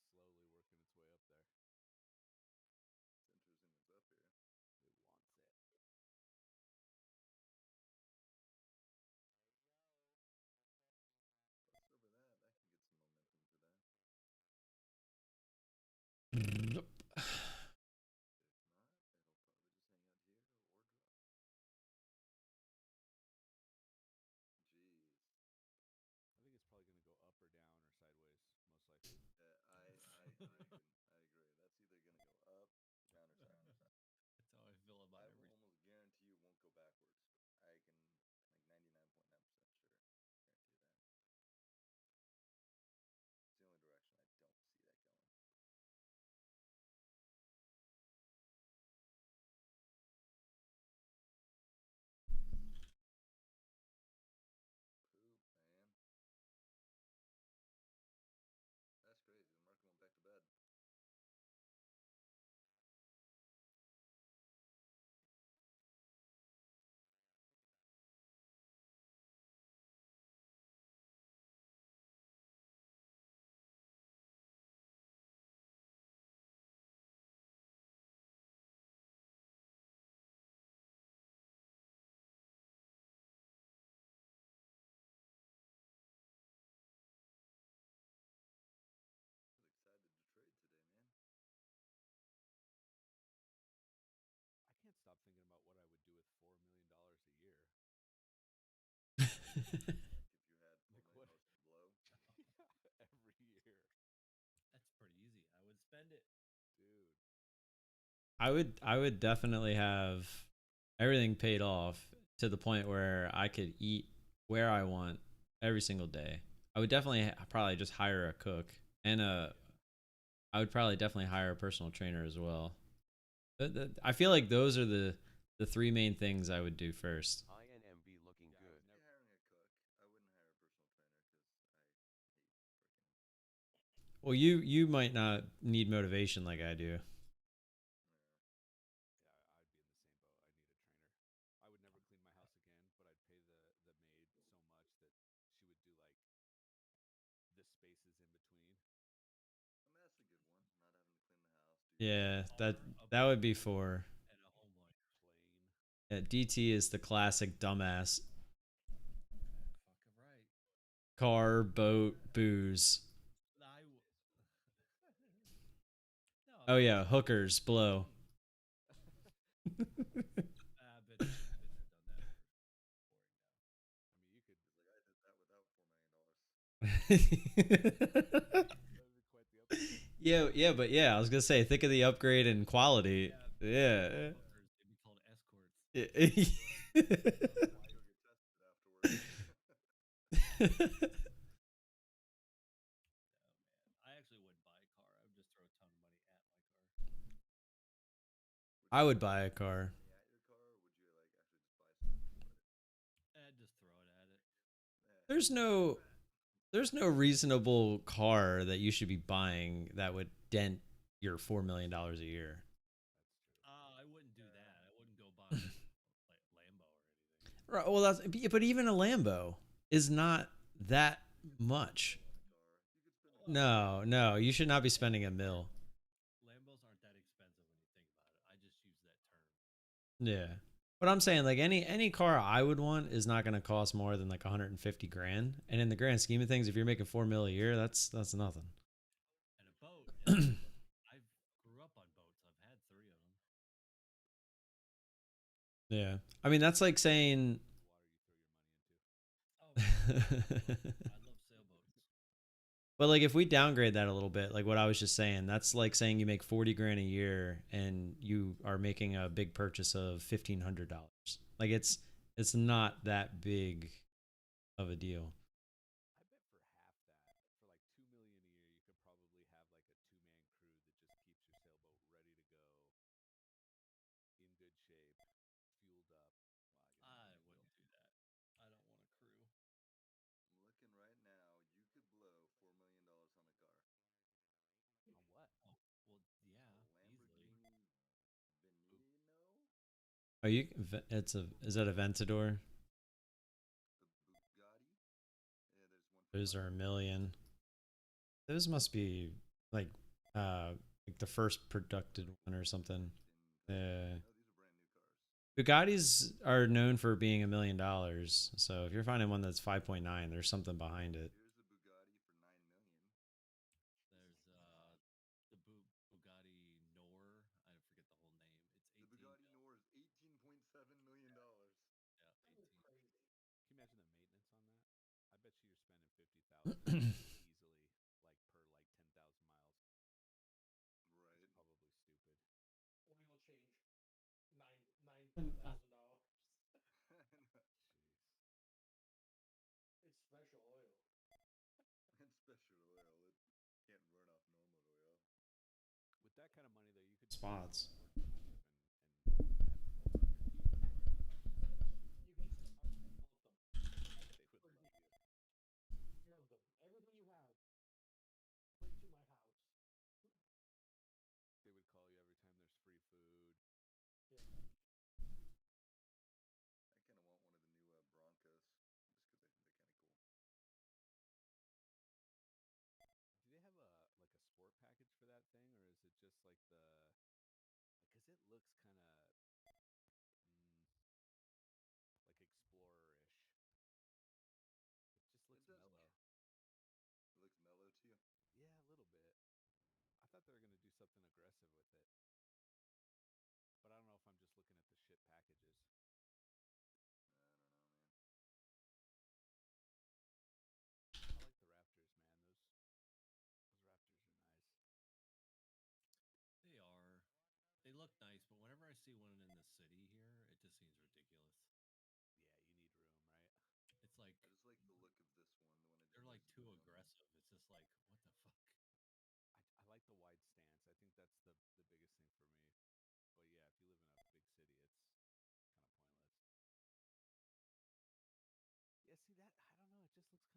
47.85. That close. It's slowly working its way up there. It's interesting it's up here. It wants it. Plus, over that can get some momentum today. Nope. If not, it'll probably just hang out here or drop. Jeez. I think it's probably going to go up or down or sideways, most likely. I agree. I agree. That's either gonna go up, down, or sideways. That's how I feel about I every. will almost guarantee you it won't go backwards. I can like 99.9% sure guarantee that. It's the only direction I don't see that going. Poop, man. That's crazy. The market went back to bed. I was excited to trade today, man. I can't stop thinking about what I would do with $4 million a year. Like if you had $4 Like million what? to blow. Every year. That's pretty easy. I would spend it. Dude. I would definitely have everything paid off to the point where I could eat where I want every single day. I would definitely probably just hire a cook and I would probably definitely hire a personal trainer as well. I feel like those are the three main things I would do first. INMB looking Yeah, I good. was never. Hiring a cook. I wouldn't hire a personal trainer because I hate freaking. Well, you might not need motivation like I do. Yeah, I'd be in the same boat. I need a trainer. I would never clean my house again, but I'd pay the maid so much that she would do like the spaces in between. I mean, that's a good one. Not having to clean the house, do your Yeah, thing. that would be for. And a home life. Plain. DT is the classic dumbass. Fucking right. Car, boat, booze. I w- no, Oh but yeah, hookers, blow. I've been there, done that. For boring now. I mean, you could. He's like, I did that without $4 million. That would be quite the upgrade. Yeah, but yeah, I was gonna say, think of the upgrade in quality. Yeah. Hookers, they'd be called escorts. Yeah. Go get tested afterwards. I actually wouldn't buy a car. I would just throw a ton of money at my car. I would buy a car. Money at your car, or would you like actually just buy stuff to it? And just throw it at it. There's no reasonable car that you should be buying that would dent your $4 million a year. I wouldn't do that. I wouldn't go buy like Lambo or anything. Right. Well, but even a Lambo is not that much. No, you should not be spending $1 million. Lambos aren't that expensive when you think about it. I just use that term. Yeah. But I'm saying, like, any car I would want is not going to cost more than like 150 grand. And in the grand scheme of things, if you're making $4 million a year, that's nothing. And a boat. I grew up on boats. I've had 3 of them. Yeah. I mean, that's like saying. Oh, I love sailboats. But like, if we downgrade that a little bit, like what I was just saying, that's like saying you make 40 grand a year and you are making a big purchase of $1,500. Like it's not that big of a deal. I bet for half that, for like 2 million a year, you could probably have like a 2-man crew that just keeps your sailboat ready to go, in good shape, fueled up. Well, I I guess wouldn't do that. I don't want a crew. I'm looking right now. You could blow $4 million on a car. on what? Oh, well, yeah, easily. Lamborghini Veneno, Oh, is that a Ventador? the Bugatti. Yeah, there's one. Those are $1 million. Those must be like the first produced one or something. Yeah. No, these are brand new cars. Bugattis are known for being $1 million. So if you're finding one that's 5.9, there's something behind it. Here's the Bugatti for $9 million. There's the Bugatti Nor. I forget the whole name. It's 18 The Bugatti mil. Nor is $18.7 million. Yeah, 18. Crazy. Can you imagine the maintenance on that? I bet you you're spending 50,000 easily, like per like 10,000 miles. Right. It's probably stupid. Oil change. $9,000. Jeez. It's special oil. It's special oil. It can't run off normal oil. With that kind of money, though, you could Spots. do a dealership and You can build them. they would love you. Build them. Everything you have. Bring to my house. They would call you every time there's free food. Yeah. I kind of want one of the new Broncos, just because I think they're kind of cool. Do they have a sport package for that thing, or is it just like the? Because it looks kind of like explorer-ish. It just looks It does. mellow. It looks mellow to you. Yeah, a little bit. I thought they were gonna do something aggressive with it, but I don't know if I'm just looking at the shit packages. I don't know, man. I like the Raptors, man. Those Raptors are nice. They are. They look nice, but whenever I see one in the city here, it just seems ridiculous. Yeah, you need room, right? It's like I just like the look of this one, the one I they're did like this too one on. aggressive. It's just like, what the fuck? I like the wide stance. I think that's the biggest thing for me. But yeah, if you live in a big city, it's kind of pointless. Yeah, see that? I don't know. It just looks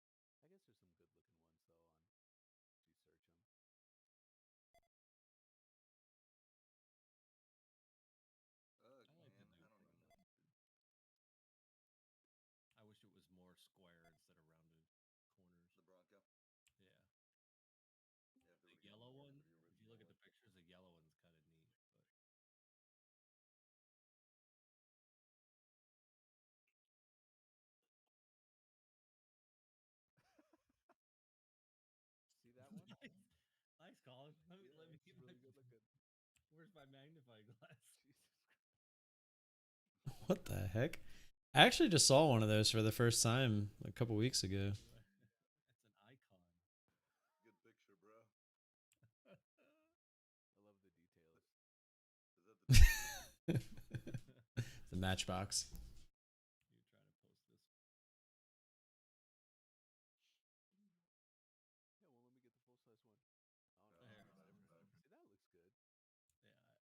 kind of mellow. square instead of rounded corners. The Bronco. Yeah. Yeah, if The it would've yellow came one, with the if you look at original the pictures, the yellow one's kind of neat. But See that one? nice, nice, Colin. Let me Yeah, let me it's get really my. good looking. Where's my magnifying glass? Jesus Christ. What the heck? I actually just saw one of those for the first time a couple weeks ago. That's an icon. Good picture, bro. I love the details. Is that the The Matchbox. You're trying to post this. Yeah, well, let me get the full size one. Oh no, There. that's different. See, that looks good.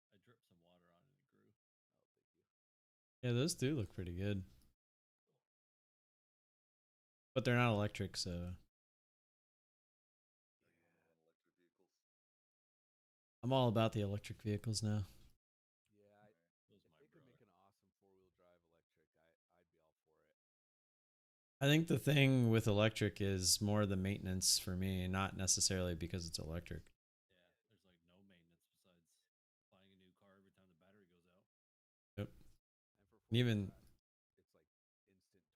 Yeah, I dripped some water on it and it grew. Oh, thank you. Yeah, those do look pretty good. But they're not electric, so. I can run electric vehicles. I'm all about the electric vehicles now. Yeah, Those if my they could brother. make an awesome 4-wheel drive electric, I'd be all for it. I think the thing with electric is more the maintenance for me, not necessarily because it's electric. Yeah, there's like no maintenance besides buying a new car every time the battery goes out. Yep. And for And 4-wheel even drive, it's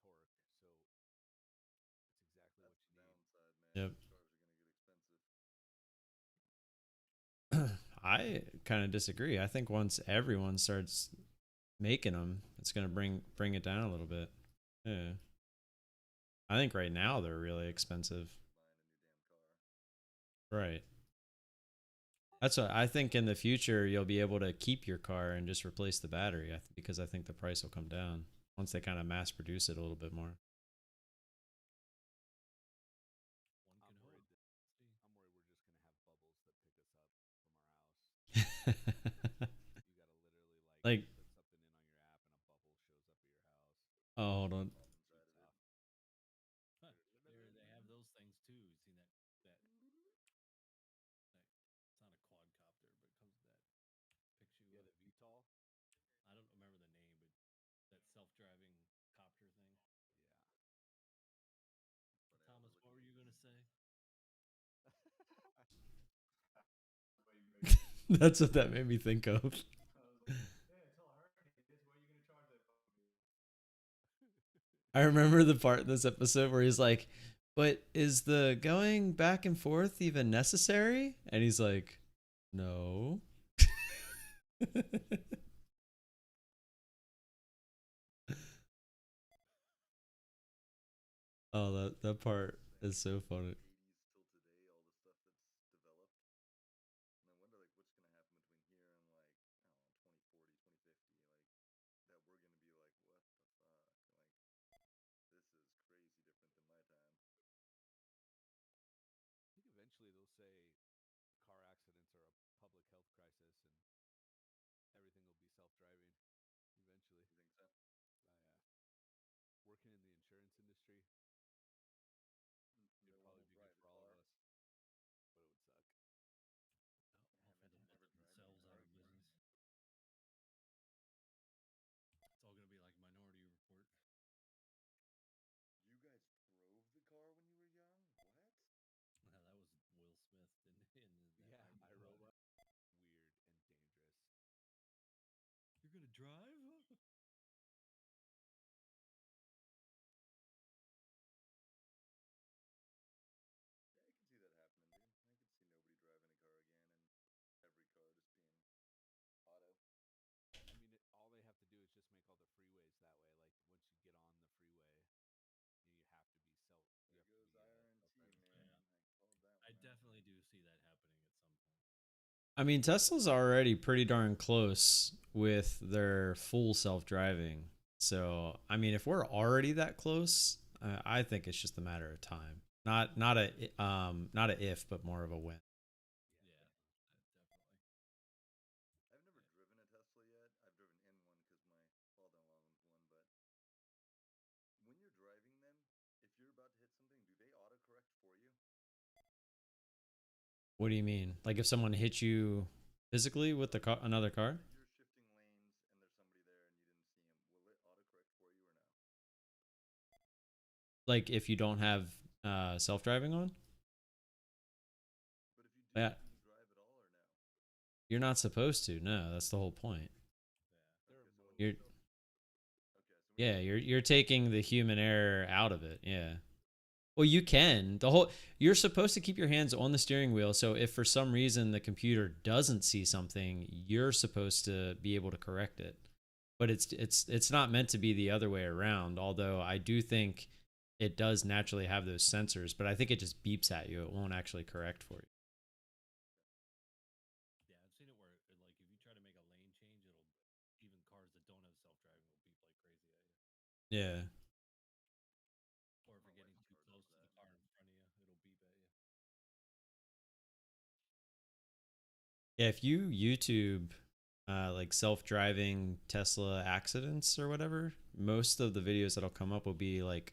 like instant torque, so it's exactly That's what the you need. downside, man. Yep. Cars are gonna get expensive. I kind of disagree. I think once everyone starts making them, it's gonna bring it down a little bit. Yeah. I think right now they're really expensive. Buying a new damn car. Right. That's what I think in the future you'll be able to keep your car and just replace the battery because I think the price will come down once they kind of mass produce it a little bit more. One I'm can worried hope. that See. I'm worried we're just gonna have bubbles that pick us up from our house. You gotta literally Like, put something in on your app and a bubble shows up at your house. oh, hold on. Pop inside of it. Huh. They have those things too. You seen that? It's not a quadcopter, but it comes with that. Picks you Yeah, up. the VTOL. I don't remember the name, but that self-driving copter thing. Yeah. But Thomas, what were you gonna say? That's what that made me think of. I was like, yeah, tell Hurricane this. Where are you gonna charge that fucking dude? I remember the part in this episode where he's like, but is the going back and forth even necessary? And he's like, no. Oh, that part is so funny. 80s till today, all the stuff that's developed. And I wonder like what's gonna happen between here and like, I don't know, 2040, 2050, like that we're gonna be like, what the fuck? Like this is crazy different than my time. I think eventually they'll say car accidents are a public health crisis and everything will be self-driving eventually. You think so? Oh yeah. Working in the insurance industry, No it'd one probably will be good drive for the all of car. us, but it would suck. Off of Imagine never driving a themselves car out of again. business. It's all gonna be like Minority Report. You guys drove the car when you were young? What? Yeah, that was Will Smith in Yeah, that iRobot. Weird and dangerous. You're gonna drive? Yeah, I can see that happening, dude. I can see nobody driving a car again and every car just being auto. I mean, all they have to do is just make all the freeways that way. Like once you get on the freeway, you have to be There You have to goes be IRNT, man. Yeah. I called that I one out. definitely do see that happening at some point. I mean, Tesla's already pretty darn close with their full self-driving. So, I mean, if we're already that close, I think it's just a matter of time. Not a if, but more of a when. Yeah, definitely. I've never driven a Tesla yet. I've driven in one because my father-in-law owns one. But when you're driving them, if you're about to hit something, do they autocorrect for you? What do you mean? Like if someone hit you physically with the car, another car? You're shifting lanes and there's somebody there and you didn't see him. Will it autocorrect for you or no? Like if you don't have self-driving on? But if you do, Yeah, can you drive at all or no? you're not supposed to. No, that's the whole point. There are Okay, so modes. You're okay, so yeah, you're taking the human error out of it. Yeah. Well, you can. You're supposed to keep your hands on the steering wheel. So if for some reason the computer doesn't see something, you're supposed to be able to correct it. But it's not meant to be the other way around. Although I do think it does naturally have those sensors, but I think it just beeps at you. It won't actually correct for you. Yeah, I've seen it where like if you try to make a lane change, it'll even cars that don't have self-driving will beep like crazy at you. Yeah. Or if my you're wife's getting too car close does to the that. car in front of you, it'll beep at you. Yeah, if you YouTube like self-driving Tesla accidents or whatever, most of the videos that'll come up will be like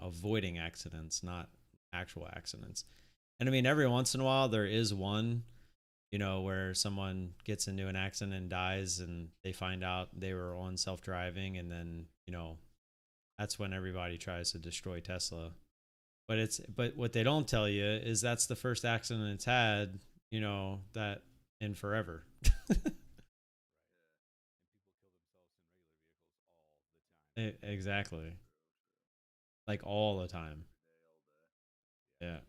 avoiding accidents, not actual accidents. And I mean, every once in a while there is one, you know, where someone gets into an accident and dies, and they find out they were on self-driving, and then you know that's when everybody tries to destroy Tesla. But what they don't tell you is that's the first accident it's had, you know, that in forever. And people kill themselves in regular vehicles all the time. Exactly. Like all the time. Every day, all day. Yeah.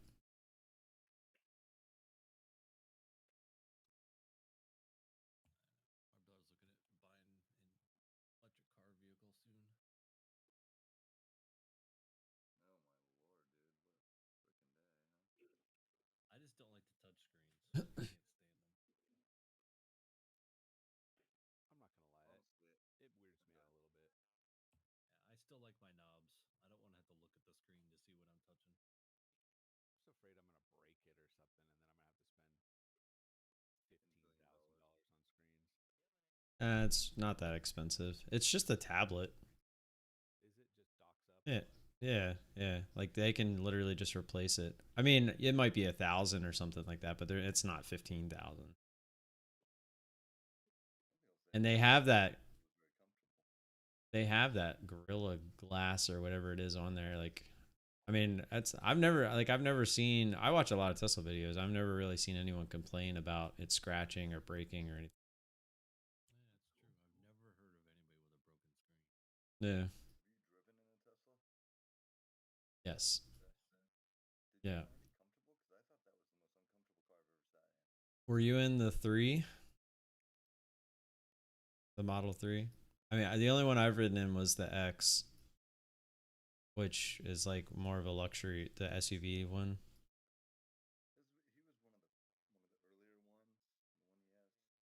My brother's looking at buying an electric car vehicle soon. Oh my lord, dude, what a freaking day, huh? I just don't like the touch screens. I can't stand them. I'm not gonna lie, Honestly, it weirds me out a little bit. Yeah, I still like my knobs. I don't want to have to look at the screen to see what I'm touching. I'm just afraid I'm gonna break it or something, and then I'm gonna have to spend $15,000 on screens. It's not that expensive. It's just a tablet. Is it just docks up? Yeah. Yeah, yeah. Like they can literally just replace it. I mean, it might be 1,000 or something like that, but it's not 15,000. And I was gonna say, I thought they have that Gorilla Glass or whatever it is on there. Like, I mean, I've never seen. I watch a lot of Tesla videos. I've never really seen anyone complain about it scratching or breaking or anything. Yeah, it's true. I've never heard of anybody with a broken screen. Yeah. Have you driven in a Tesla? Yes. Did you Yeah. find it comfortable? Because I thought that was the most uncomfortable car I've ever sat in. Were you in the 3? The Model 3? I mean, the only one I've ridden in was the X, which is like more of a luxury, the SUV one. He was one of the earlier ones, the one he has.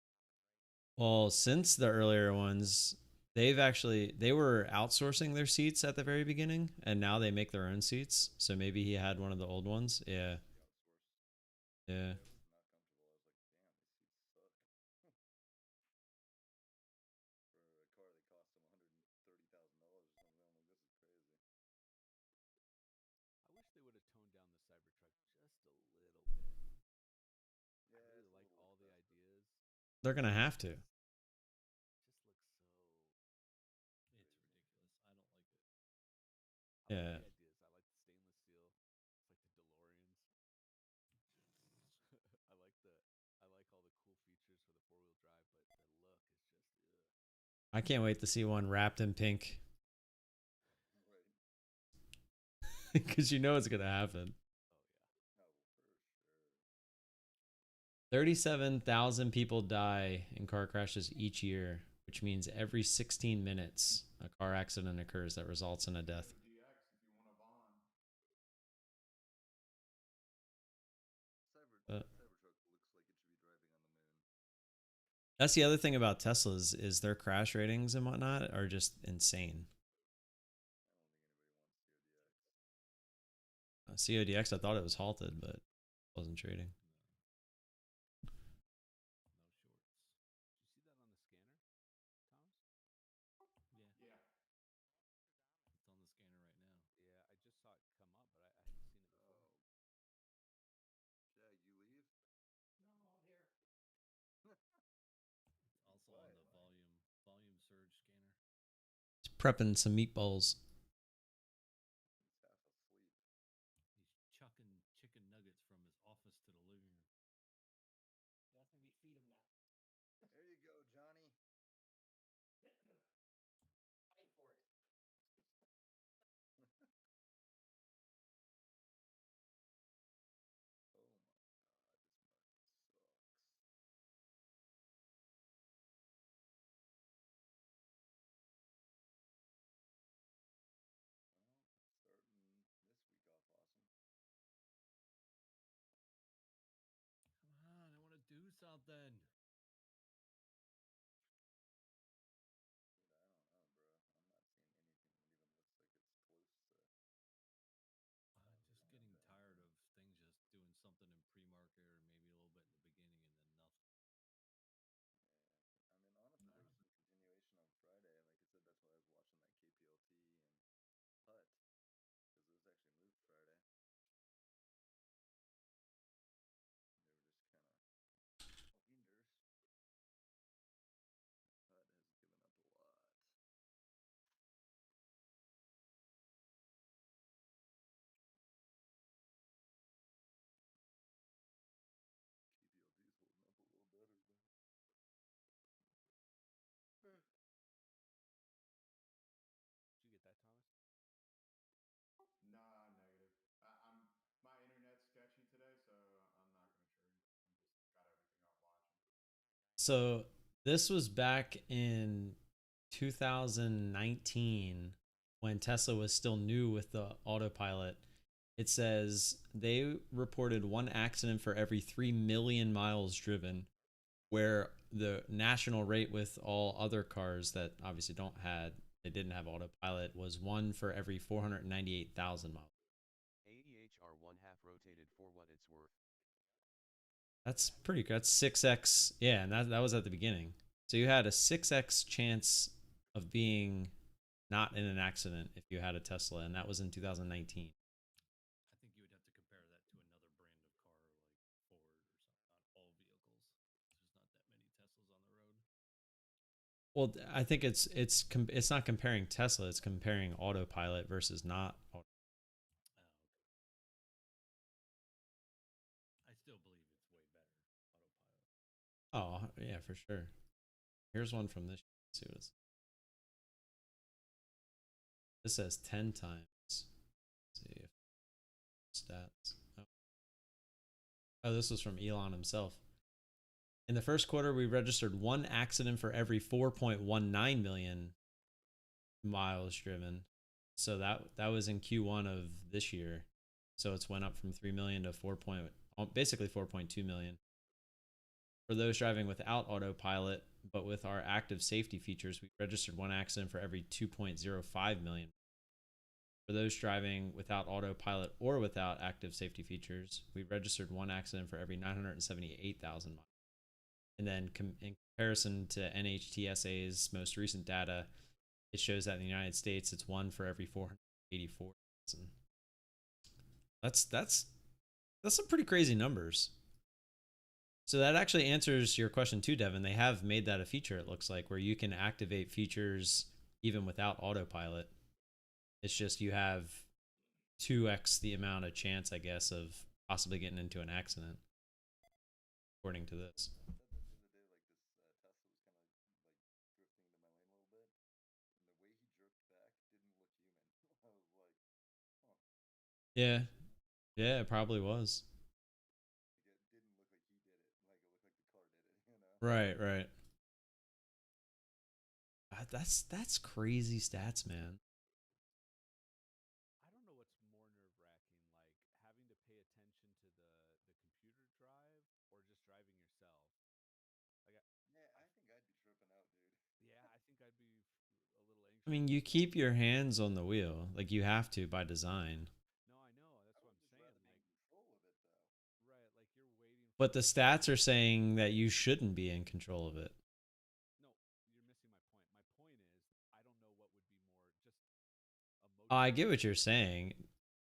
Well, since the earlier ones, they were outsourcing their seats at the very beginning, and now they make their own seats. So maybe he had one of the old ones. Yeah. He outsourced. Yeah. It was not comfortable. I was like, damn, these seats suck. For a car that cost him $130,000 or something, I'm like, this is crazy. I wish they would have toned down the Cybertruck just a little bit. Yeah, I really it's a like little all the excessive. ideas. They're going to have to. Just looks so It's ridiculous. I don't like it. I like Yeah. the ideas. I like the stainless steel. It's like the DeLoreans. I like all the cool features for the four-wheel drive, but the look is just ugh. I can't wait to see one wrapped in pink Right. because you know it's going to happen. Oh yeah. Oh, for sure. 37,000 people die in car crashes each year, which means every 16 minutes a car accident occurs that results in a death. The DX if you want to bond. Uh, Cybertruck looks like it should be driving on the moon. That's the other thing about Teslas is their crash ratings and whatnot are just insane. I don't think anybody wants CODX, CODX. I thought it was halted, but wasn't trading. No shorts. Did you see that on the scanner, Thomas? Yeah, Yeah. it's on the scanner right now. Yeah, I just saw it come up, but I hadn't seen it before. Oh. Jag, you leave? No, I'm here. It's also Why? on the volume surge scanner. It's prepping some meatballs. It's half a out then? Dude, I don't know, bro. I'm not seeing anything that even looks like it's close to. Just getting tired of things just doing something in pre-market or maybe a little bit in the beginning and then nothing. Yeah, I mean, honestly, there was some continuation on Friday. Like I said, that's why I was watching that KPLT and Hut because those actually moved Friday. They were just kind of winders. Hut has given up a lot. KPLT is holding up a little better though. Did you get that, Thomas? Nah, negative. My internet's sketchy today, so I'm not gonna trade. I'm just got everything up watching. So this was back in 2019 when Tesla was still new with the autopilot. It says they reported one accident for every 3 million miles driven, where the national rate with all other cars that obviously they didn't have autopilot was one for every 498,000 miles. AEHR 1/2 rotated for what it's worth. That's pretty good. That's 6x. Yeah, and that was at the beginning. So you had a 6x chance of being not in an accident if you had a Tesla, and that was in 2019. I think you would have to compare that to another brand of car like Ford or something. Not all vehicles. There's not that many Teslas on the road. Well, I think it's not comparing Tesla, it's comparing autopilot versus not. Oh, okay. I still believe it's way better autopilot. Oh, yeah, for sure. Here's one from this. Let's see what it's. This says 10 times. Let's see if stats. Oh, this was from Elon himself. In the first quarter, we registered one accident for every 4.19 million miles driven. So that was in Q1 of this year. So it's went up from 3 million to basically 4.2 million. For those driving without autopilot, but with our active safety features, we registered one accident for every 2.05 million. For those driving without autopilot or without active safety features, we registered one accident for every 978,000 miles. And then in comparison to NHTSA's most recent data, it shows that in the United States, it's one for every 484,000. That's some pretty crazy numbers. So that actually answers your question too, Devin. They have made that a feature, it looks like, where you can activate features even without autopilot. It's just you have 2x the amount of chance, I guess, of possibly getting into an accident, according to this. I said that the other day, like this Tesla was kind of like drifting into my lane a little bit, and the way he jerked back didn't look human. I was like, huh. Yeah. Yeah, it probably was. Like, it didn't look like he did it. Like it looked like the car did it, you know? Right, right. That's crazy stats, man. I don't know what's more nerve-wracking, like having to pay attention to the computer drive or just driving yourself. Like, Yeah, I think I'd be tripping out, dude. yeah, I think I'd be a little anxious. I mean, you keep your hands on the wheel, like you have to by design. No, I know. That's I what would I'm just saying. rather be Like, in control of it, though. right, like you're waiting for. But the stats are saying that you shouldn't be in control of it. No, you're missing my point. My point is, I don't know what would be more just emotional. Oh, I get what you're saying.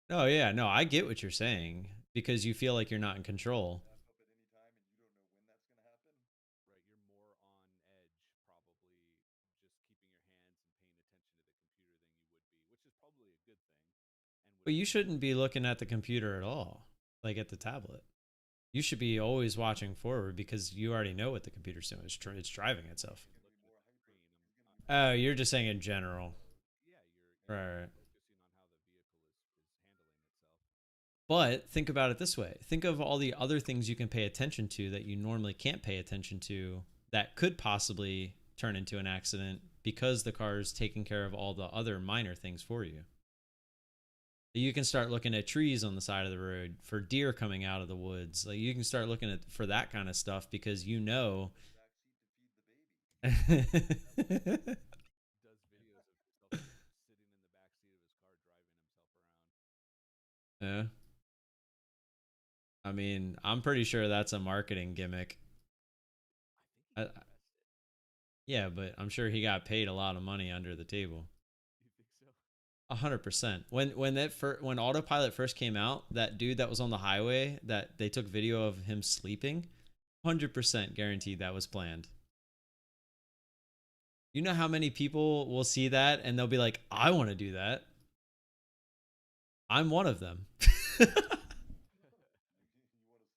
Oh yeah, no, I get what you're saying because you feel like you're not in control. Wrap up at any time, and you don't know when that's gonna happen. Right, you're more on edge, probably just keeping your hands and paying attention to the computer than you would be, which is probably a good thing. And But you shouldn't be looking at the computer at all, like at the tablet. You should be always watching forward because you already know what the computer's doing. It's driving itself. It's gonna be more hyper. It's gonna be more Oh, you're just saying in general. yeah, you're Right. focusing on how the vehicle is handling itself. But think about it this way. Think of all the other things you can pay attention to that you normally can't pay attention to that could possibly turn into an accident because the car is taking care of all the other minor things for you. You can start looking at trees on the side of the road for deer coming out of the woods. Like you can start looking at for that kind of stuff because you know. Backseat to feed the baby. Does videos of himself sitting in the back seat of his car driving himself around. Yeah. I mean, I'm pretty sure that's a marketing gimmick. I I, think he confessed it. yeah, but I'm sure he got paid a lot of money under the table. You think so? 100%. When autopilot first came out, that dude that was on the highway that they took video of him sleeping, 100% guaranteed that was planned. You know how many people will see that and they'll be like, I want to do that. I'm one of them. You want to sleep while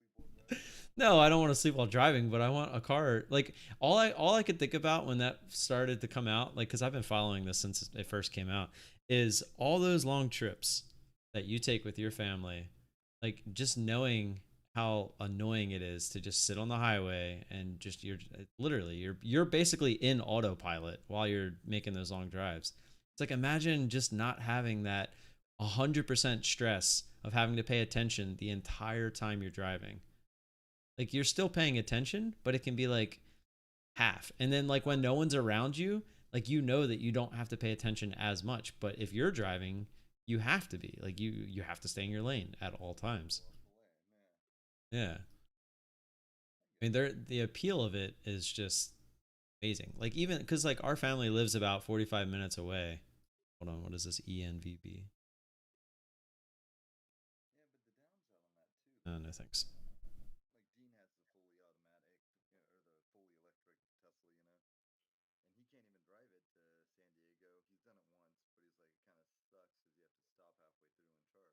driving? No, I don't want to sleep while driving, but I want a car. Like all I could think about when that started to come out, like because I've been following this since it first came out, is all those long trips that you take with your family, like just knowing how annoying it is to just sit on the highway and just you're basically in autopilot while you're making those long drives. It's like imagine just not having that 100% stress of having to pay attention the entire time you're driving. Like you're still paying attention, but it can be like half. And then like when no one's around you, like you know that you don't have to pay attention as much. But if you're driving, you have to be. Like you have to stay in your lane at all times. Walk the lane, Yeah. I mean, the appeal of it is just amazing. Like even because like our family lives about 45 minutes away. Hold on, what is this ENVB? yeah. Yeah, but the downside on that too, No thanks. like Dean has the fully automatic, or the fully electric Tesla, and he can't even drive it to San Diego. He's done it once, but he's like, it kind of sucks because you have to stop halfway through and charge.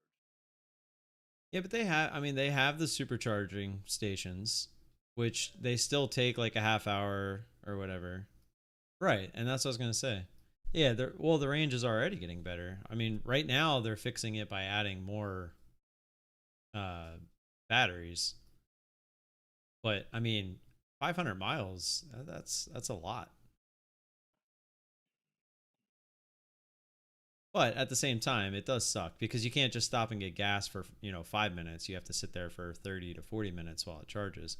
Yeah, but I mean, they have the supercharging stations, which Yeah, they still take like a half hour or whatever. Right, and that's what I was gonna say. Yeah, the range is already getting better. I mean, right now they're fixing it by adding more uh, batteries. But I mean, 500 miles, that's a lot. But at the same time, it does suck because you can't just stop and get gas for 5 minutes. You have to sit there for 30 to 40 minutes while it charges.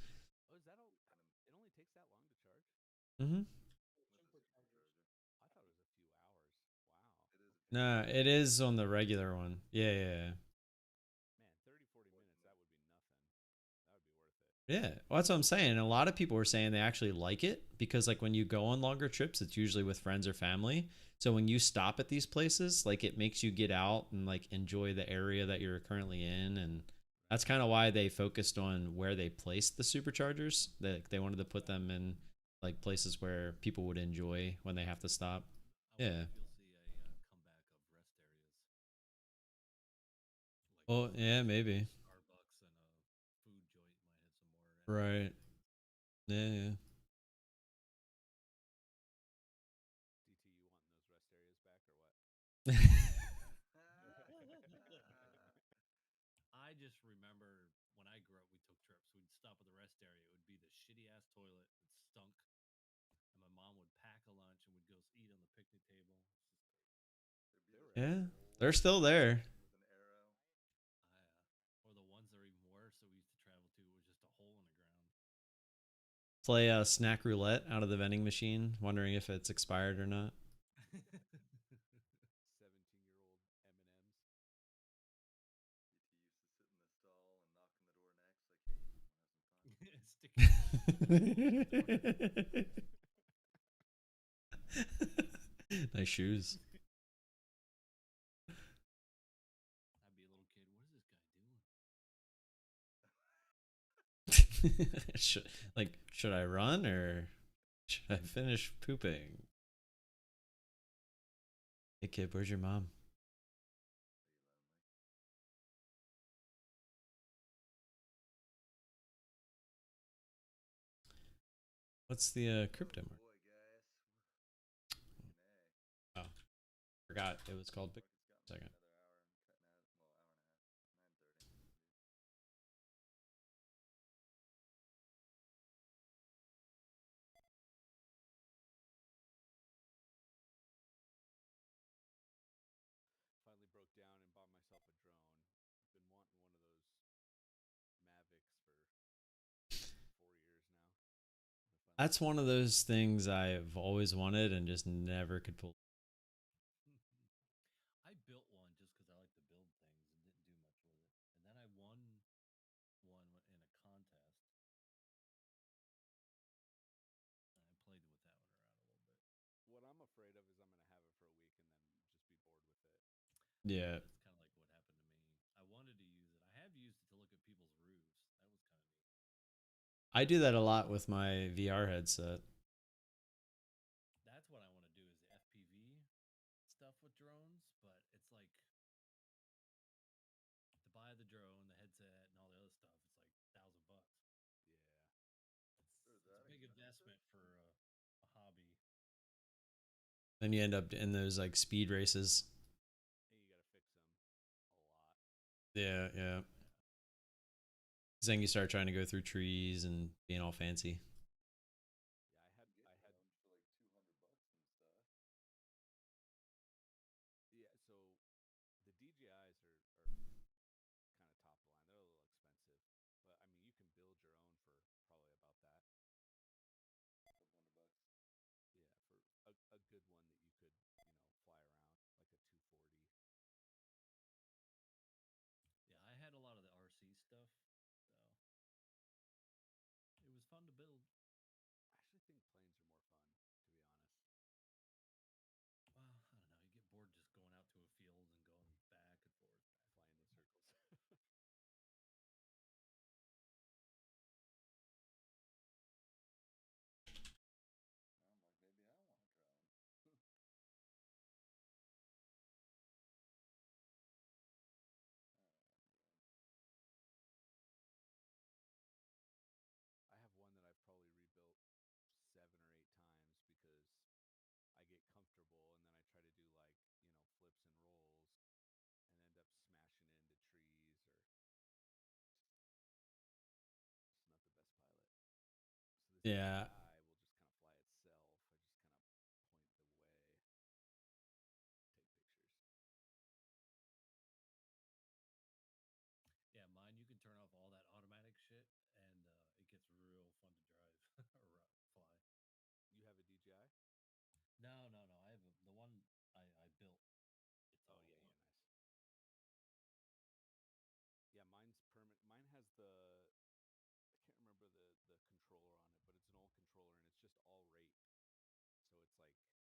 Oh, is that all? It only takes that long to charge? Mm-hmm. with the supercharger, I thought it was a few hours. Wow. it is a few No, hours. it is on the regular one. Yeah, yeah, Man, 30, 40 minutes, that would be nothing. That would be worth it. yeah. Yeah. Well, that's what I'm saying. A lot of people were saying they actually like it because, like, when you go on longer trips, it's usually with friends or family. So when you stop at these places, like, it makes you get out and like enjoy the area that you're currently in, and that's kind of why they focused on where they placed the superchargers. They wanted to put them in like places where people would enjoy when they have to stop. I Yeah. wonder if you'll see a comeback of rest areas. Like Oh, yeah, maybe. Starbucks and a food joint might have some more empty Right. Yeah, yeah. DT, you wanting those rest areas back or what? I just remember when I grew up, we took trips. We'd stop at the rest area. It would be the shitty ass toilet that stunk, and my mom would pack a lunch, and we'd go eat on the picnic table. It's just great. There'd be Yeah. those They're old still there. with an arrow. Or the ones that are even worse that we used to travel to was just a hole in the ground. Play snack roulette out of the vending machine, wondering if it's expired or not. 17-year-old M&Ms. DT used to sit in the stall and knock on the door next, like, hey, you want to have some fun? Nice shoes. I'd be a little kid. What is this guy doing? Should I run or should I finish pooping? Hey kid, where's your mom? What's the crypto market? Boy, guys. Oh, forgot it was called Bitcoin. It's got Second. another hour and cutting out. Well, hour and a half. 9:30. Finally broke down and bought myself a drone. Been wanting one of those Mavics for 4 years now. That's one of those things I've always wanted and just never could pull. I built one just because I like to build things and didn't do much with it. And then I won one in a contest. And I played with that one around a little bit. What I'm afraid of is I'm going to have it for a week and then just be bored with it. Yeah. That's kind of like what happened to me. I wanted to use it. I have used it to look at people's roofs. That was kind of neat. I do that a lot with my VR headset. That's what I want to do is the FPV stuff with drones, but it's like to buy the drone, the headset, and all the other stuff. It's like $1,000. Yeah. It's a big investment for a hobby. Then you end up in those like speed races. And you got to fix them a lot. Yeah, yeah. Then you start trying to go through trees and being all fancy. Yeah, I had for like $200 and stuff. Yeah, so the DJIs are kind of top of the line. They're a little expensive, but I mean, you can build your own for probably about that. $200. Yeah, for a good one that you could, fly around like a 240. Yeah, I had a lot of the RC stuff, so it was fun to build. I actually think planes are more fun, to be honest. Well, I don't know. You get bored just going out to a field and going back and forth. Flying in circles. Now I'm like, maybe I want a drone. I have one that I've probably rebuilt 7 or 8 times because I get comfortable and then I try to do like, flips and rolls and end up smashing into trees or just not the best pilot. So this Yeah. DJI will just kind of fly itself. I just kind of point the way, take pictures. Yeah, mine, you can turn off all that automatic shit and it gets real fun to drive or fly. You have a DJI? No, no, no. I have the one I built. It's Oh, all yeah, one. nice. Yeah, mine's permanent. Mine has I can't remember the controller on it, but it's an old controller and it's just all rate. So it's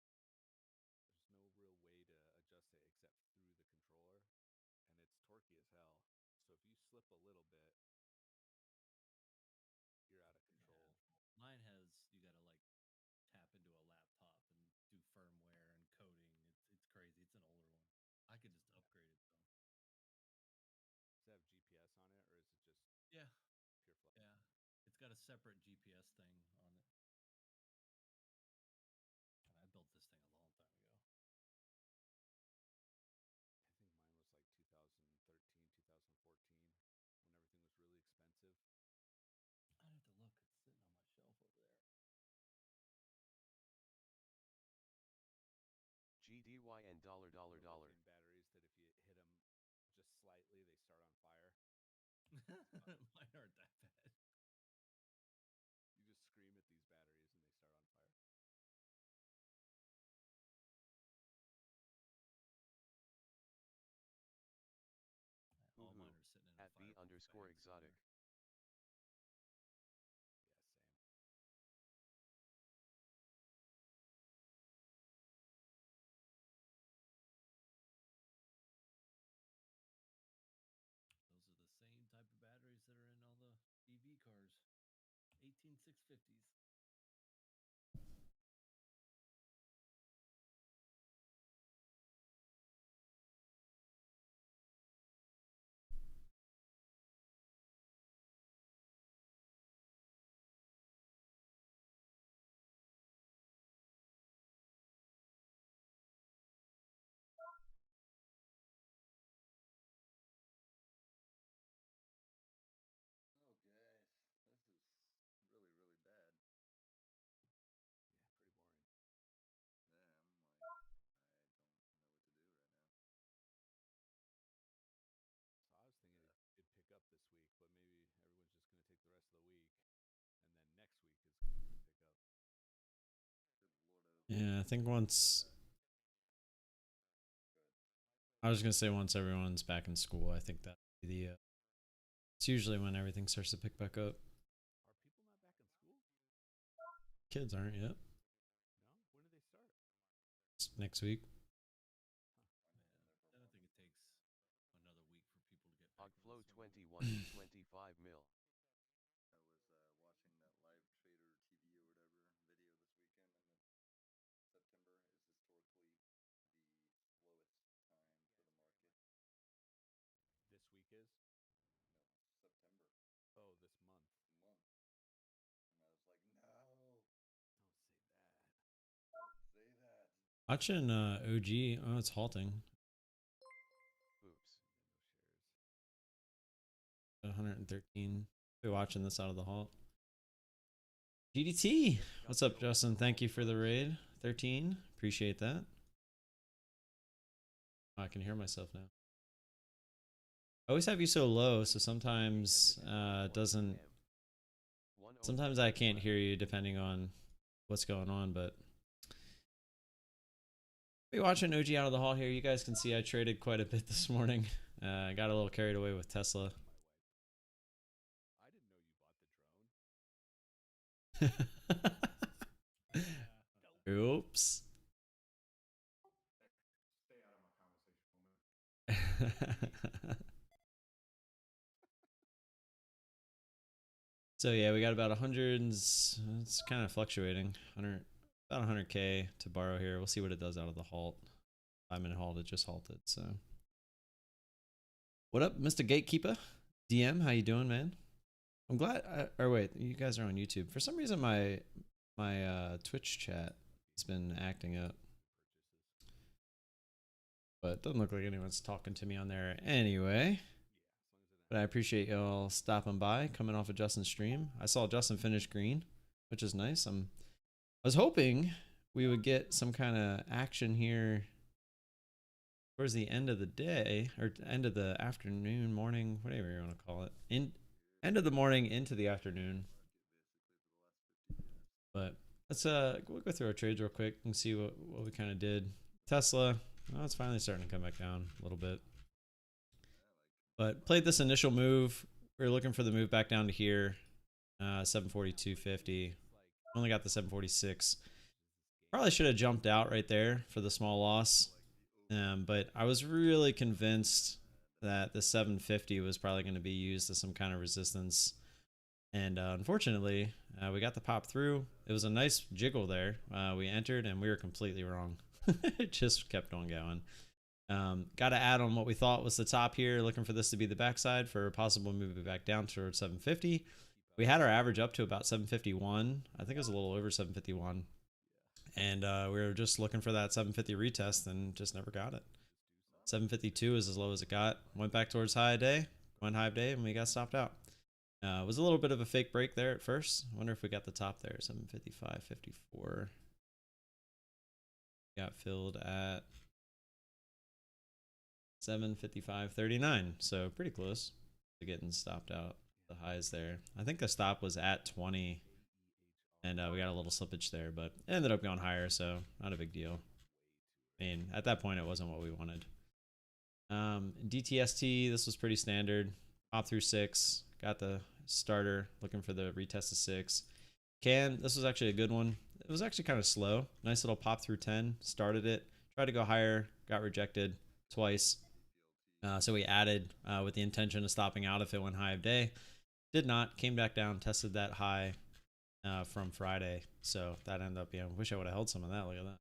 like there's no real way to adjust it except through the controller, and it's torquey as hell. So if you slip a little bit, you're out of control. Yeah. Mine has you got to like tap into a laptop and do firmware and coding. It's crazy. It's an older one. I could just upgrade it though. Does it have GPS on it, or is it just Yeah, pure flight? yeah. It's got a separate GPS thing on it. And I built this thing a long time ago. I think mine was like 2013, 2014, when everything was really expensive. I'd have to look. It's sitting on my shelf over there. GDY and dollar. Lithium batteries that if you hit them just slightly, they start on fire. Mine aren't that bad. You just scream at these batteries and they start on fire. All mine are sitting in a At B_exotic. Yeah, same. Those are the same type of batteries that are in all the EV cars. 18650s. Oh, guys, this is really, really bad. rest of the week, and then next week is going to pick up. Yeah, I think once I was gonna say once everyone's back in school, I think that'd be the it's usually when everything starts to pick back up. Are people not back in school? Kids aren't yet. No? When do they start? It's next week. I don't think it takes another week for people to get back. Hogflow 21 to 25 mil. I was watching that live trader TV or whatever video this weekend, and September is historically the slowest time for the market. This week is? No, September Oh, this month. month. And I was like, no, Don't say that. don't say that. Watching OG. Oh, it's halting. Oops. No shares. 113. Be watching this out of the halt. GDT. What's up, Justin? Thank you for the raid. 13. Appreciate that. Oh, I can hear myself now. I always have you so low, so sometimes it doesn't. Sometimes I can't hear you depending on what's going on, but be watching OG out of the hall here. You guys can see I traded quite a bit this morning. I got a little carried away with Tesla. I didn't know you bought the drone. Oops. Stay out of my conversation, woman. So yeah, we got about 100. It's kind of fluctuating. 100, about 100K to borrow here. We'll see what it does out of the halt. 5-minute halt. It just halted. So, what up, Mr. Gatekeeper? DM, how you doing, man? I'm glad. Or wait, you guys are on YouTube. For some reason, my Twitch chat has been acting up, but it doesn't look like anyone's talking to me on there anyway. But I appreciate y'all stopping by, coming off of Justin's stream. I saw Justin finish green, which is nice. I was hoping we would get some kind of action here towards the end of the day, or end of the afternoon, morning, whatever you want to call it. End of the morning into the afternoon. But let's we'll go through our trades real quick and see what we kind of did. Tesla, well, it's finally starting to come back down a little bit. But played this initial move. We were looking for the move back down to here. 742.50. Only got the 746. Probably should have jumped out right there for the small loss. But I was really convinced that the 750 was probably going to be used as some kind of resistance. And unfortunately, we got the pop through. It was a nice jiggle there. We entered and we were completely wrong. It just kept on going. Got to add on what we thought was the top here, looking for this to be the backside for a possible move back down towards 750. We had our average up to about 751. I think it was a little over 751. And we were just looking for that 750 retest and just never got it. 752 is as low as it got. Went back towards high day, went high day, and we got stopped out. It was a little bit of a fake break there at first. I wonder if we got the top there, 755.54. Got filled at 755.39, so pretty close to getting stopped out. The highs there. I think the stop was at 20, and we got a little slippage there, but it ended up going higher, so not a big deal. I mean, at that point, it wasn't what we wanted. DTST, this was pretty standard. Pop through 6, got the starter, looking for the retest of 6. This was actually a good one. It was actually kind of slow. Nice little pop through 10, started it, tried to go higher, got rejected twice. So we added with the intention of stopping out if it went high of day. Did not, came back down, tested that high from Friday. So that ended up being, I wish I would have held some of that. Look at that.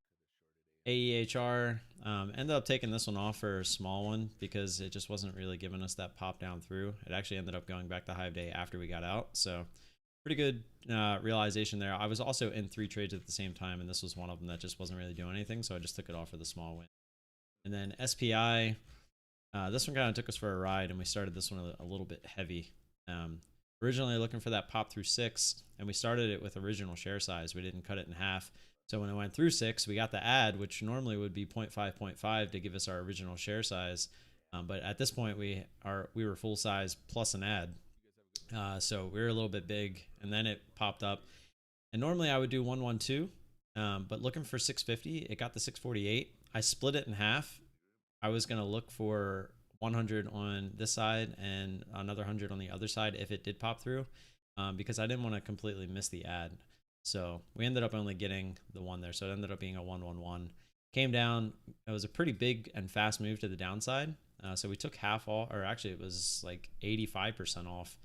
AEHR, ended up taking this one off for a small one because it just wasn't really giving us that pop down through. It actually ended up going back to high of day after we got out. So pretty good realization there. I was also in 3 trades at the same time, and this was one of them that just wasn't really doing anything. So I just took it off for the small win. And then SPI, this one kind of took us for a ride, and we started this one a little bit heavy. Originally looking for that pop through 6, and we started it with original share size. We didn't cut it in half. So when it went through 6, we got the add, which normally would be 0.5 to give us our original share size. But at this point, we were full size plus an add. So we were a little bit big, and then it popped up. And normally I would do 112, but looking for 650, it got the 648. I split it in half. I was gonna look for 100 on this side and another 100 on the other side if it did pop through, because I didn't want to completely miss the ad. So we ended up only getting the one there. So it ended up being a 111. Came down. It was a pretty big and fast move to the downside. So we took half off, or actually it was like 85% off,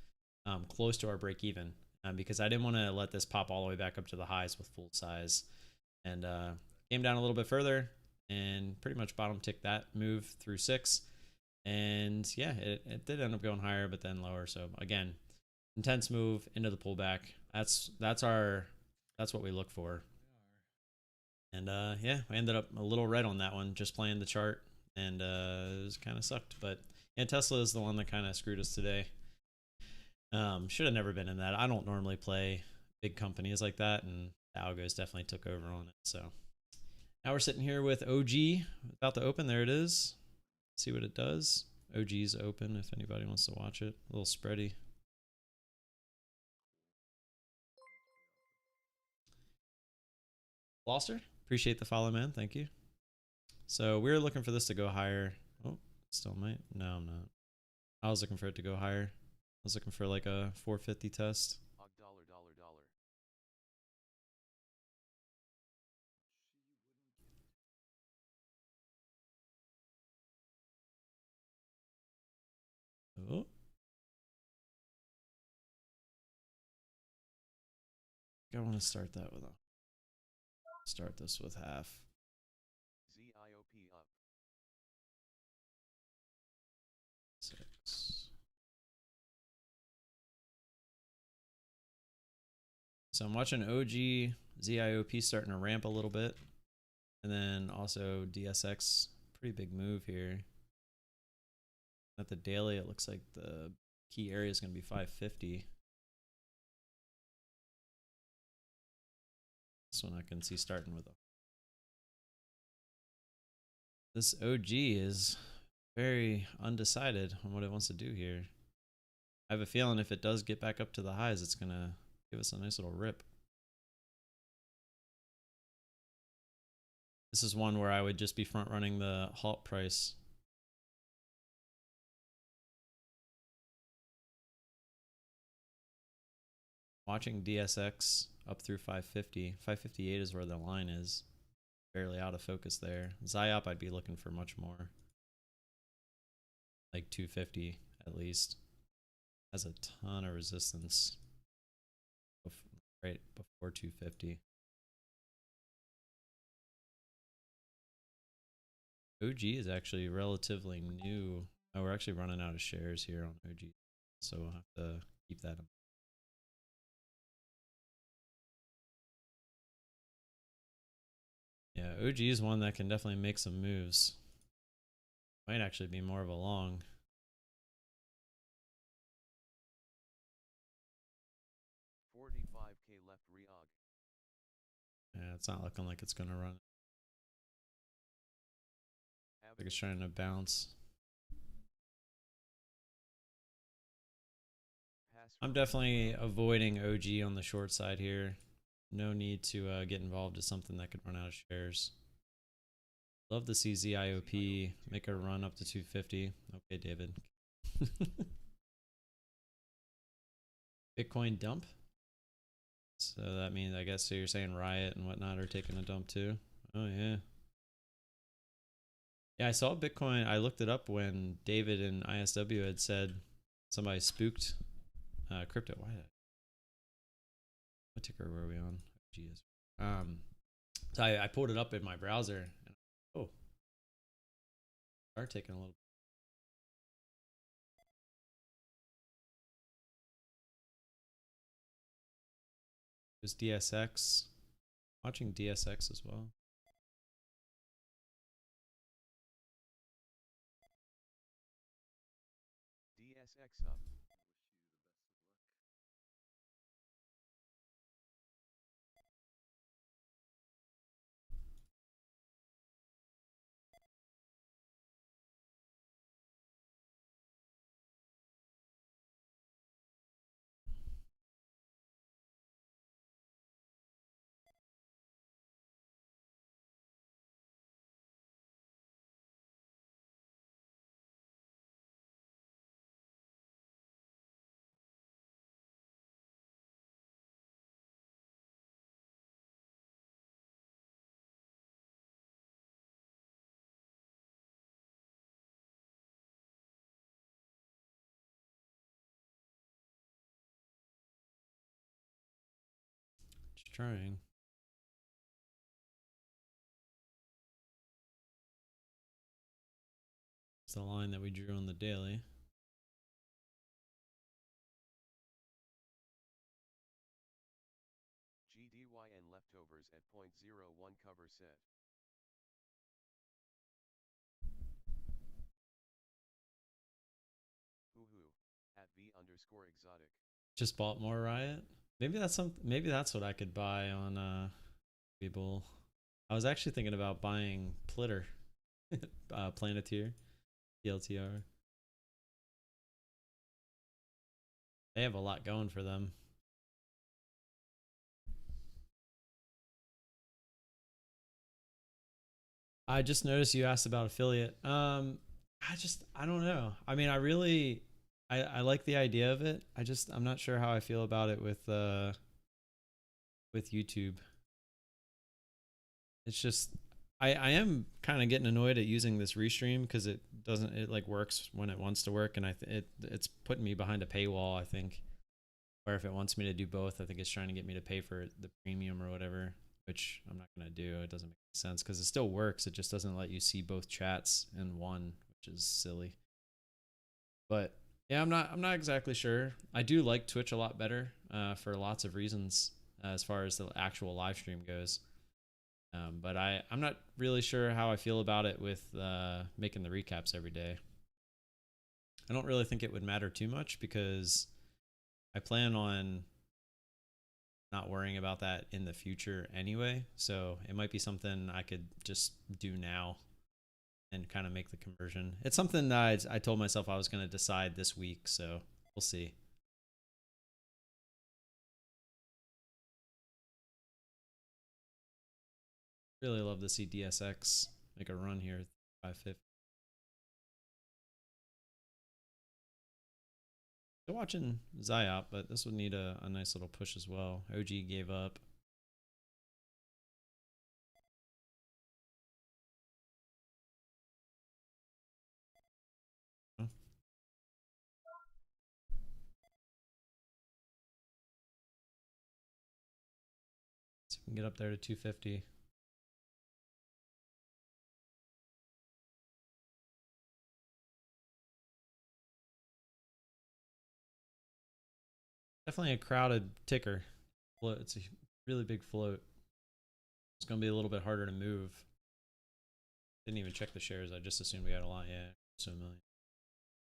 close to our break even, because I didn't want to let this pop all the way back up to the highs with full size. And came down a little bit further and pretty much bottom ticked that move through 6. And yeah, it did end up going higher, but then lower. So again, intense move into the pullback. That's what we look for. And yeah, I ended up a little red on that one, just playing the chart, and it was kind of sucked. But yeah, Tesla is the one that kind of screwed us today. Should have never been in that. I don't normally play big companies like that, and the algos definitely took over on it. So now we're sitting here with OG about to open. There it is. See what it does. OG's open if anybody wants to watch it. A little spready. Gloucester, appreciate the follow, man. Thank you. So we're looking for this to go higher. Oh, still might. No, I'm not. I was looking for it to go higher. I was looking for like a 450 test. $. Oh. I want to start that with a. Start this with half. ZIOP up. 6. So I'm watching OG ZIOP starting to ramp a little bit. And then also DSX, pretty big move here. At the daily, it looks like the key area is going to be 550. This one I can see starting with a. This OG is very undecided on what it wants to do here. I have a feeling if it does get back up to the highs, it's going to give us a nice little rip. This is one where I would just be front running the halt price. Watching DSX up through 550. 558 is where the line is. Barely out of focus there. ZIOP, I'd be looking for much more. Like 250 at least. Has a ton of resistance right before 250. OG is actually relatively new. Oh, we're actually running out of shares here on OG, so we'll have to keep that in. Yeah, OG is one that can definitely make some moves. Might actually be more of a long. $45K left reog. Yeah, it's not looking like it's gonna run. I think it's trying to bounce. I'm definitely avoiding OG on the short side here. No need to get involved in something that could run out of shares. Love to see ZIOP make a run up to 250. Okay, David. Bitcoin dump. So that means, I guess, so you're saying Riot and whatnot are taking a dump too. Oh yeah. Yeah, I saw Bitcoin. I looked it up when David and ISW had said somebody spooked crypto. Why? What ticker were we on? Geez. So I pulled it up in my browser. And, oh, are taking a little. There's DSX. Watching DSX as well. DSX up. trying. It's the line that we drew on the daily. GDYN leftovers at 0.01 cover set. Hoo at V_exotic. Just bought more Riot. Maybe that's maybe that's what I could buy on Webull. I was actually thinking about buying Plitter, Planeteer, PLTR. They have a lot going for them. I just noticed you asked about affiliate. I don't know. I mean, I like the idea of it. I'm not sure how I feel about it with YouTube. It's just I am kind of getting annoyed at using this restream because it like works when it wants to work, and it's putting me behind a paywall, I think. Or if it wants me to do both, I think it's trying to get me to pay for the premium or whatever, which I'm not gonna do. It doesn't make sense because it still works. It just doesn't let you see both chats in one, which is silly. But yeah, I'm not exactly sure. I do like Twitch a lot better for lots of reasons as far as the actual live stream goes. But I'm not really sure how I feel about it with making the recaps every day. I don't really think it would matter too much because I plan on not worrying about that in the future anyway. So it might be something I could just do now and kind of make the conversion. It's something that I told myself I was going to decide this week. So we'll see. Really love to see DSX make a run here at 550. Still watching Zyop, but this would need a nice little push as well. OG gave up. See if we can get up there to 250. Definitely a crowded ticker. It's a really big float. It's going to be a little bit harder to move. Didn't even check the shares. I just assumed we had a lot. Yeah, so a million.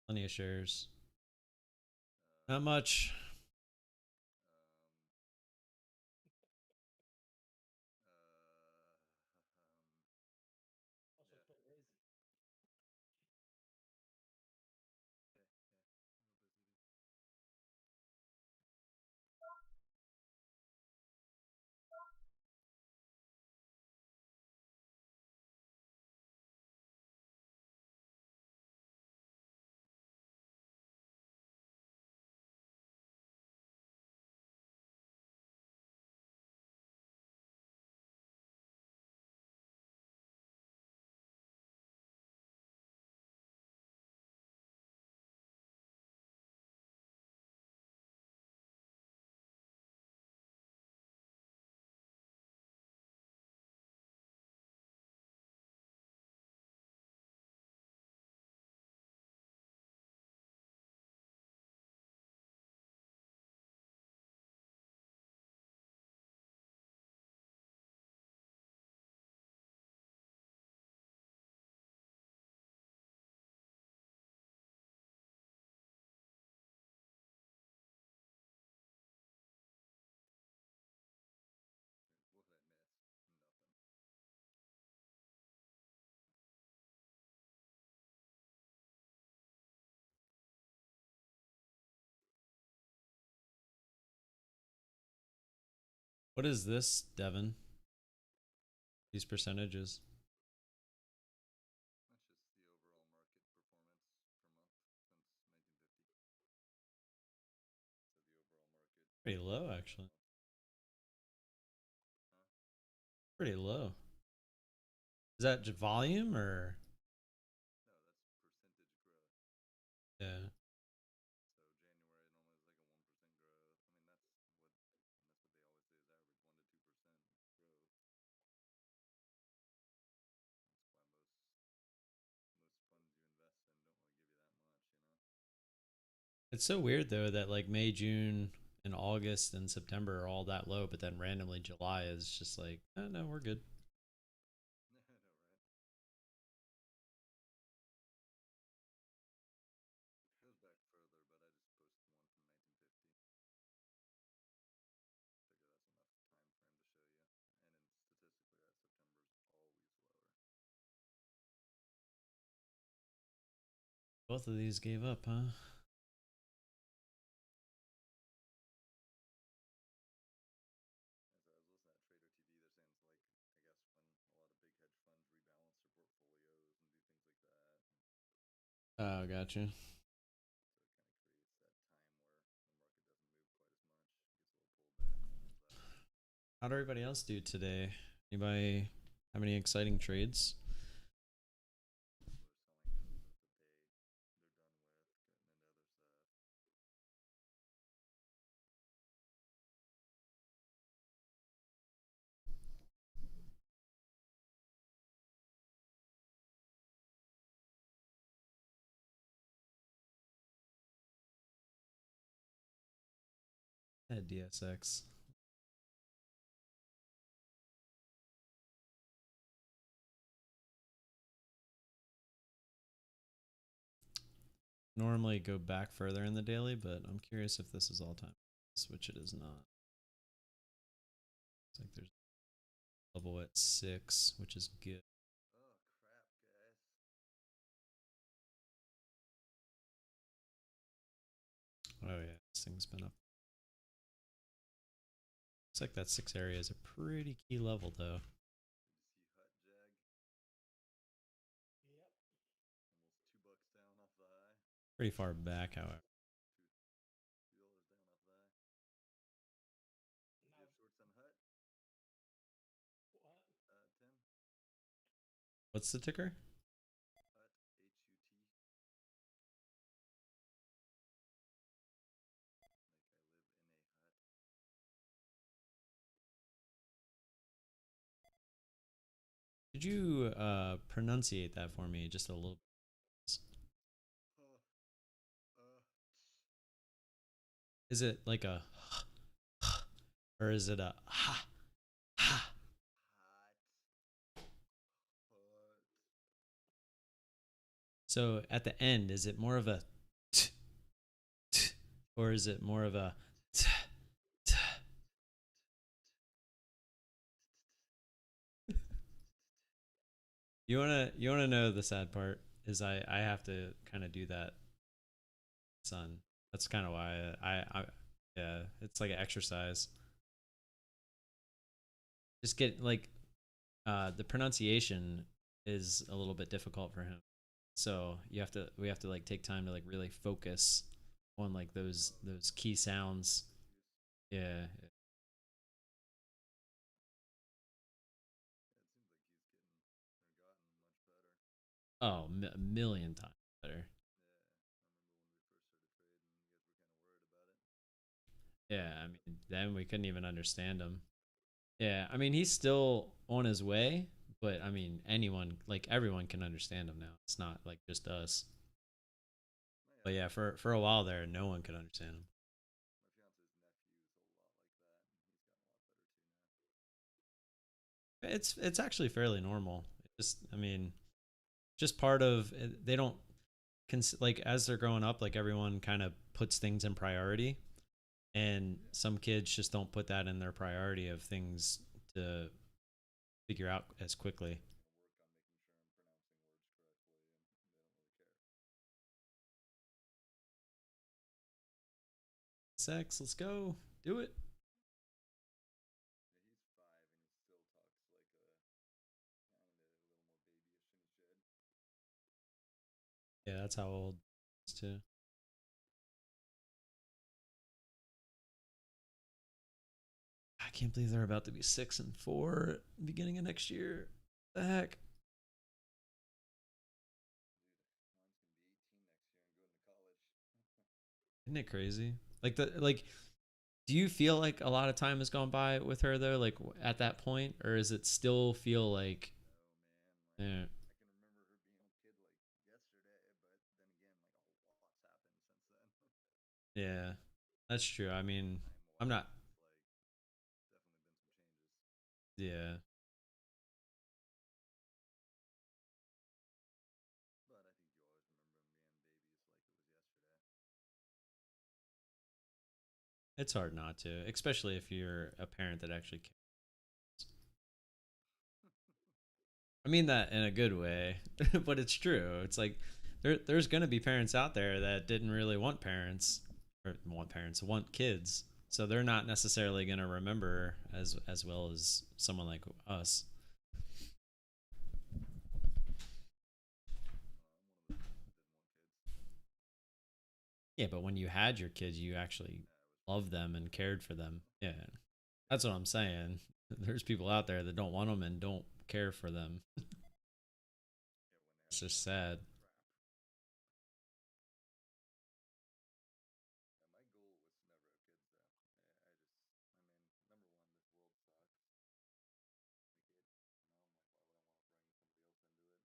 Plenty of shares. Not much. Also, it's quite lazy. What did I miss? What is this, Devin? These percentages. That's just the overall market performance per month since 1950. So the overall market. Pretty low, actually. Huh? Pretty low. Is that just volume or? No, that's percentage growth. Yeah. So January normally is like a 1% growth. I mean, that's what they always say is average, It's so weird though that like May, June, and August and September are all that low, but then randomly July is just like, oh, no, we're good. I know, right? It goes back further, but I just posted one from 1950. Figure that's enough time frame to show you. And in statistically, that September is always lower. Both of these gave up, huh? As I was listening at Trader TV, they're saying it's like, I guess, when a lot of big hedge funds rebalance their portfolios and do things like that. Oh, gotcha. So it kind of creates that time where the market doesn't move quite as much, gets a little pullback, pulls back. How'd everybody else do today? Anybody have any exciting trades? People are selling out that they're done with, getting into other stuff. At DSX. Normally go back further in the daily, but I'm curious if this is all time, which it is not. It's like there's level at 6, which is good. Oh crap, guys. Oh yeah, this thing's been up. Looks like that 6 area is a pretty key level though. Did you see Hut Jag? Yep. Almost $2 down off the high. Pretty far back, however. $2 down off the high. Do you Now, have shorts on Hut? what? Tim? What's the ticker? Hut, H-U-T. Like I live in a hut. Could you pronunciate that for me just a little? Is it like a or is it a ha ha? Hut. So at the end, is it more of a t, t, or is it more of a t, t? You wanna know the sad part is I have to kind of do that, son. That's kind of why I yeah, it's like an exercise. Just get like the pronunciation is a little bit difficult for him. So we have to like take time to like really focus on like those key sounds. Yeah. Yeah, it seems like he's gotten much better. Oh, a million times better. Yeah, I remember when we first started trading, you guys were kind of worried about it. Yeah, I mean, then we couldn't even understand him. Yeah, I mean, he's still on his way, but I mean, anyone, like everyone can understand him now. It's not like just us. Oh, But yeah, for a while there, no one could understand him. my fiance's nephew is a lot like that, and he's gotten a lot better too now. It's actually fairly normal. It just, I mean, just part of they don't like as they're growing up, like everyone kind of puts things in priority, and some kids just don't put that in their priority of things to figure out as quickly. Sex, let's go. Do it. Yeah, he's 5 and he still talks like a, I don't know, a little more babyish than he should. Yeah, that's how old it's too. I can't believe they're about to be 6 and 4 beginning of next year. The heck? Dude, mine's gonna be 18 next year and going to college. Isn't it crazy? Like do you feel like a lot of time has gone by with her though, like at that point, or does it still feel like No, man. yeah. Like, I can remember her being a kid like yesterday, but then again, like a lot's happened since then. Yeah, that's true. I mean, I'm Time not. wise, it's like definitely been some changes. Yeah, But I think you always remember them being babies like it was yesterday. it's hard not to, especially if you're a parent that actually cares. I mean that in a good way, but it's true. It's like there's gonna be parents out there that didn't really want parents or want kids, so they're not necessarily gonna remember as well as someone like us. I'm one of those parents that didn't want kids. Yeah, but when you had your kids, you actually Yeah, I was loved them and responsible cared for for them, them. you know. Yeah, that's what I'm saying. There's people out there that don't want them and don't care for them. Yeah, It's when they just have kids, sad. it's like crap. Yeah, my goal was to never have kids though. I mean, number one, this world sucks. Like it, you know, I'm like, why would I want to bring somebody else into it?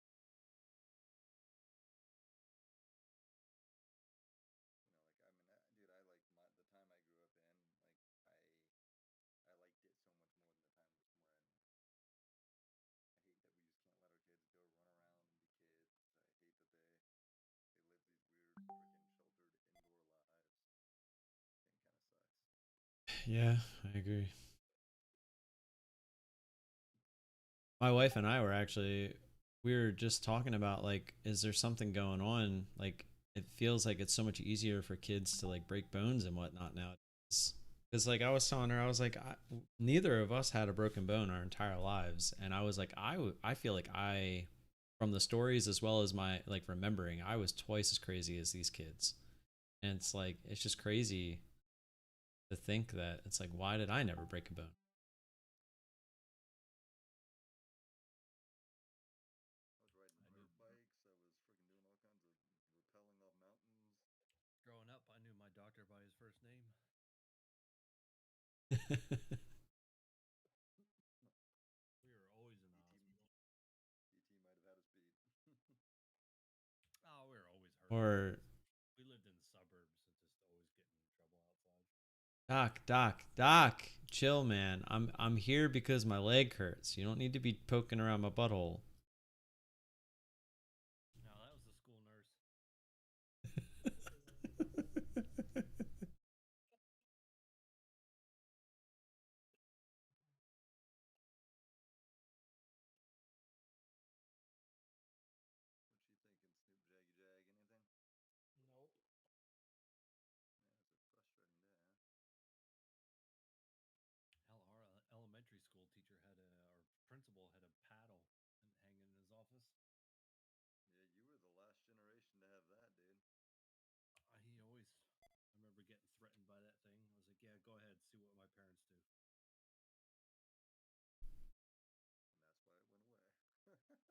And it's a world that I'm not too thrilled with. You know, like I mean, dude, I like the time I grew up in. Like I liked it so much more than the time we're in. I hate that we just can't let our kids go run around and be kids. I hate that they live these weird freaking sheltered indoor lives. I think kind of sucks. Yeah, I agree. My wife and I were actually we were just talking about like is there something going on like it feels like it's so much easier for kids to like break bones and whatnot nowadays because like I was telling her I was like neither of us had a broken bone our entire lives and I was like I feel like I from the stories as well as my like remembering I was twice as crazy as these kids and it's like it's just crazy to think that it's like why did I never break a bone. I was riding I dirt knew bikes. I was freaking doing all kinds of rappelling off mountains. growing up, I knew my doctor by his first name. We were always in the DT hospital. DT might have had us beat. Oh, we were always hurting. Or We lived in the suburbs and just always getting in trouble outside. Doc, chill, man. I'm here because my leg hurts. You don't need to be poking around my butthole. No, that was the school nurse. What you thinking, Snoop Jaggy Jag? Anything? Nope. Yeah, it's a frustrating day, huh? Hell, our elementary school teacher had our principal had a paddle and hanging in his office. Yeah, you were the last generation to have that, dude. He always, I remember getting threatened by that thing. I was like, yeah, go ahead, see what my parents do. And that's why it went away.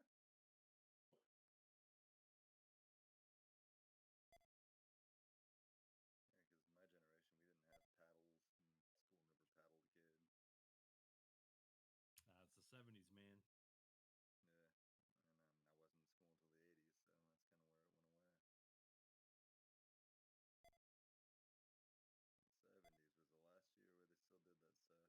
Yeah, because my generation, we didn't have paddles, and school never paddled a kid. It's the 70s, man. Yeah, and I wasn't in school until the 80s, so that's kind of where it went away. The 70s was the last year where they still did that stuff.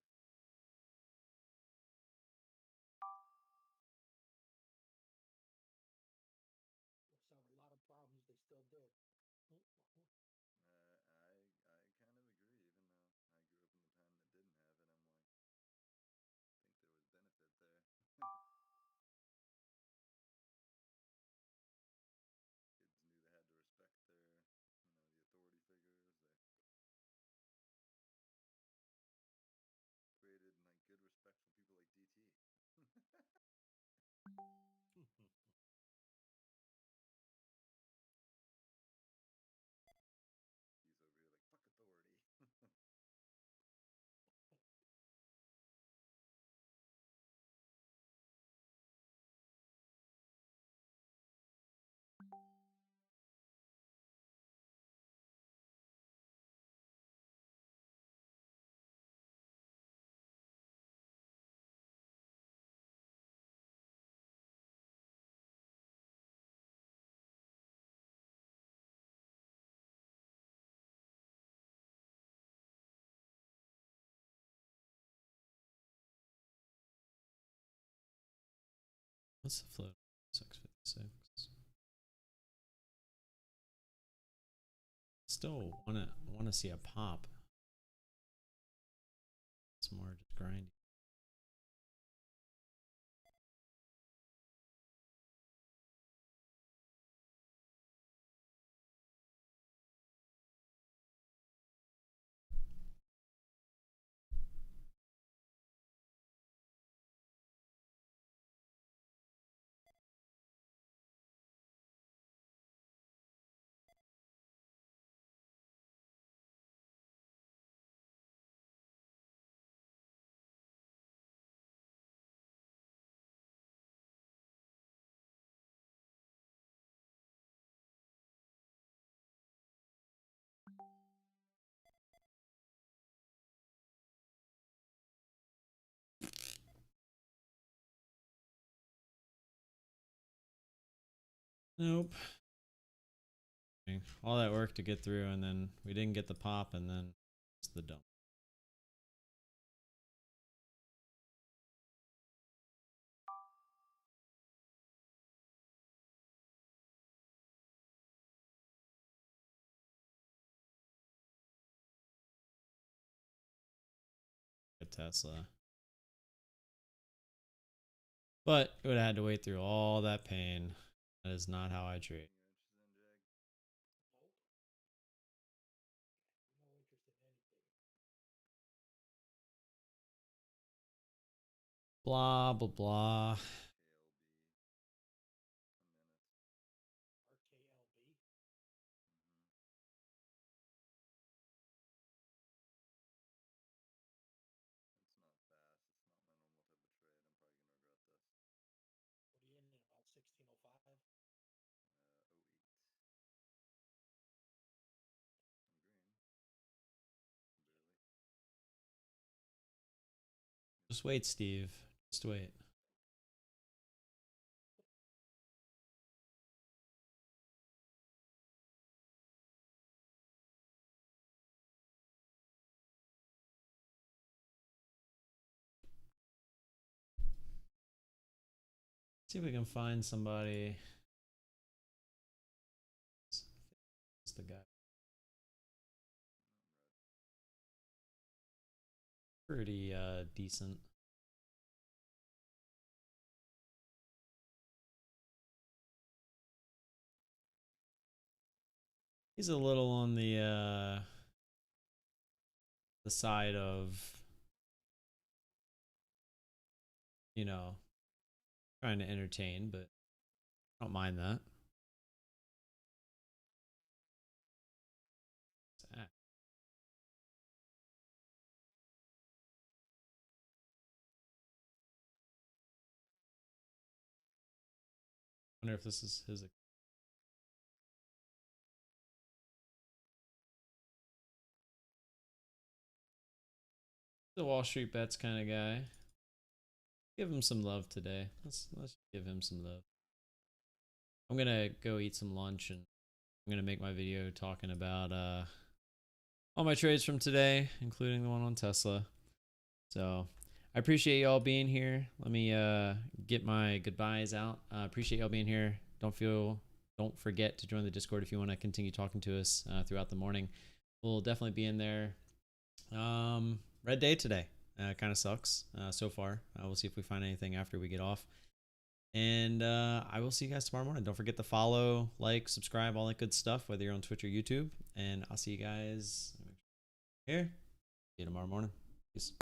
What's the float? 656. Still wanna see a pop. It's more just grinding. Nope. All that work to get through, and then we didn't get the pop, and then it's the dump. A Tesla. But it would have had to wait through all that pain. That is not how I trade. No interest in anything. Blah, blah, blah. RKLB. It's not fast. It's not my normal type of trade. I'm probably gonna regret this. What are you in about 1605? 08. I'm green. Barely. Just wait, Steve. Just wait. See if we can find somebody. It's the guy. Pretty decent. He's a little on the side of, you know, trying to entertain, but I don't mind that. Wonder if this is his. The Wall Street Bets kind of guy. Give him some love today. Let's give him some love. I'm gonna go eat some lunch, and I'm gonna make my video talking about all my trades from today, including the one on Tesla. So I appreciate y'all being here. Let me get my goodbyes out. Appreciate y'all being here. Don't forget to join the Discord if you want to continue talking to us throughout the morning. We'll definitely be in there. Red day today. Kind of sucks so far. We'll see if we find anything after we get off. And I will see you guys tomorrow morning. Don't forget to follow, like, subscribe, all that good stuff, whether you're on Twitch or YouTube. And I'll see you guys here. See you tomorrow morning. Peace.